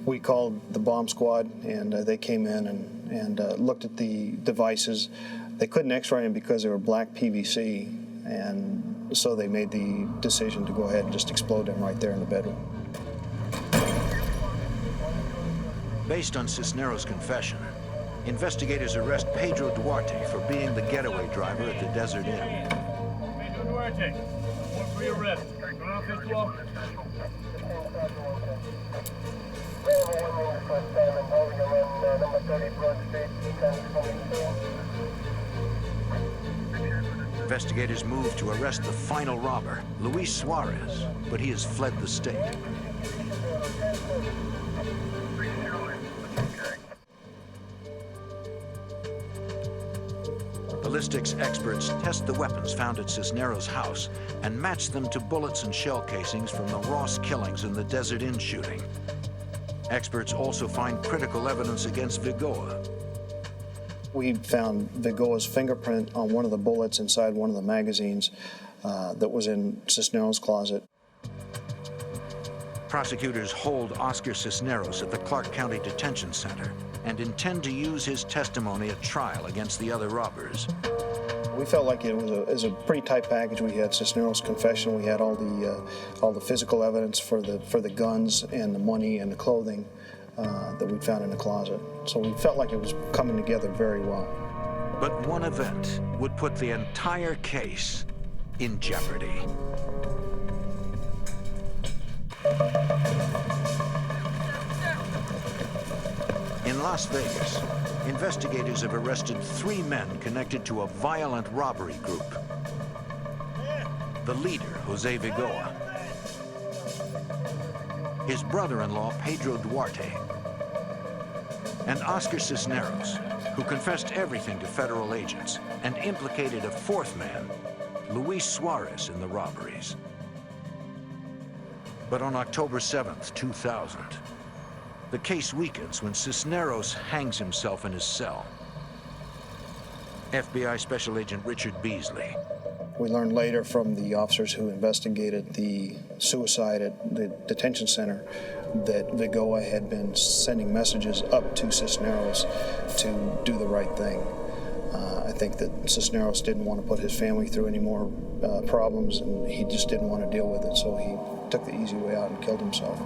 We called the bomb squad, and they came in and looked at the devices. They couldn't x-ray them because they were black PVC, and so they made the decision to go ahead and just explode them right there in the bedroom. Based on Cisneros' confession, investigators arrest Pedro Dwarte for being the getaway driver at the Desert Inn. Pedro Dwarte, warrant for your arrest. Going off this wall. Investigators move to arrest the final robber, Luis Suarez, but he has fled the state. Ballistics experts test the weapons found at Cisneros' house and match them to bullets and shell casings from the Ross killings and the Desert Inn shooting. Experts also find critical evidence against Vigoa. We found Vigoa's fingerprint on one of the bullets inside one of the magazines that was in Cisneros' closet. Prosecutors hold Oscar Cisneros at the Clark County Detention Center and intend to use his testimony at trial against the other robbers. We felt like it was a pretty tight package. We had Cisneros' confession, we had all the physical evidence for the guns and the money and the clothing that we'd found in the closet. So we felt like it was coming together very well. But one event would put the entire case in jeopardy. In Las Vegas, investigators have arrested 3 men connected to a violent robbery group. The leader, Jose Vigoa, his brother-in-law, Pedro Dwarte, and Oscar Cisneros, who confessed everything to federal agents and implicated a 4th man, Luis Suarez, in the robberies. But on October 7th, 2000, The case weakens when Cisneros hangs himself in his cell. FBI Special Agent Richard Beasley. We learned later from the officers who investigated the suicide at the detention center that Vigoa had been sending messages up to Cisneros to do the right thing. I think that Cisneros didn't want to put his family through any more problems, and he just didn't want to deal with it, so he took the easy way out and killed himself.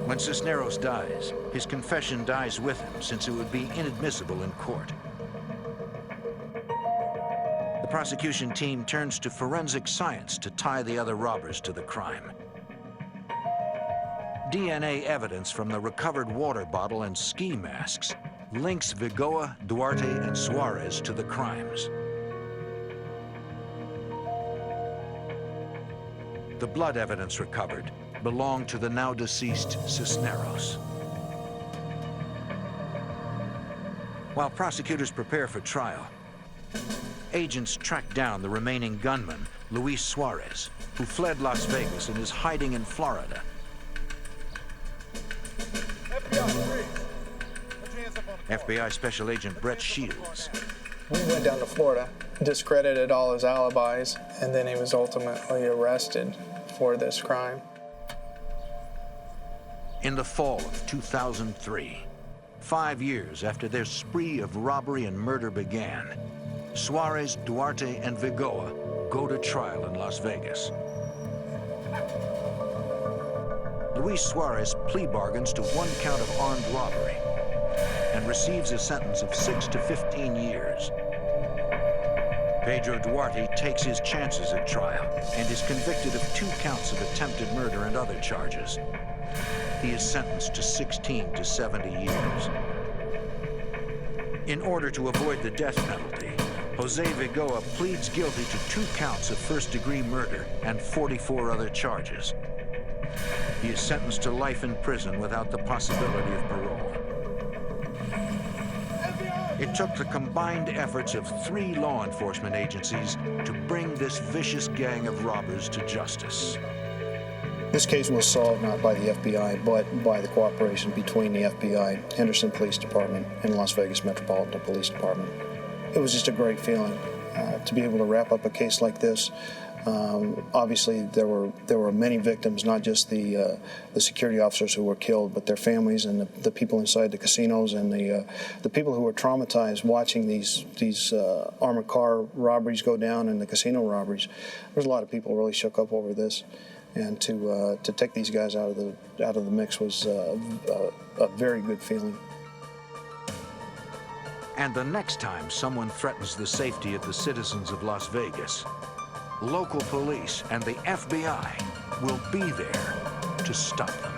When Cisneros dies, his confession dies with him, since it would be inadmissible in court. The prosecution team turns to forensic science to tie the other robbers to the crime. DNA evidence from the recovered water bottle and ski masks links Vigoa, Dwarte, and Suarez to the crimes. The blood evidence recovered belonged to the now deceased Cisneros. While prosecutors prepare for trial, agents track down the remaining gunman, Luis Suarez, who fled Las Vegas and is hiding in Florida. FBI Special Agent Brett Shields. We went down to Florida, discredited all his alibis, and then he was ultimately arrested for this crime. In the fall of 2003, 5 years after their spree of robbery and murder began, Suarez, Dwarte, and Vigoa go to trial in Las Vegas. Luis Suarez plea bargains to 1 count of armed robbery and receives a sentence of 6 to 15 years. Pedro Dwarte takes his chances at trial and is convicted of 2 counts of attempted murder and other charges. He is sentenced to 16 to 70 years. In order to avoid the death penalty, Jose Vigoa pleads guilty to 2 counts of first-degree murder and 44 other charges. He is sentenced to life in prison without the possibility of parole. It took the combined efforts of 3 law enforcement agencies to bring this vicious gang of robbers to justice. This case was solved not by the FBI, but by the cooperation between the FBI, Henderson Police Department, and Las Vegas Metropolitan Police Department. It was just a great feeling to be able to wrap up a case like this. Obviously, there were many victims, not just the security officers who were killed, but their families and the people inside the casinos and the people who were traumatized watching these armored car robberies go down and the casino robberies. There's a lot of people really shook up over this, and to take these guys out of the mix was a very good feeling. And the next time someone threatens the safety of the citizens of Las Vegas, local police and the FBI will be there to stop them.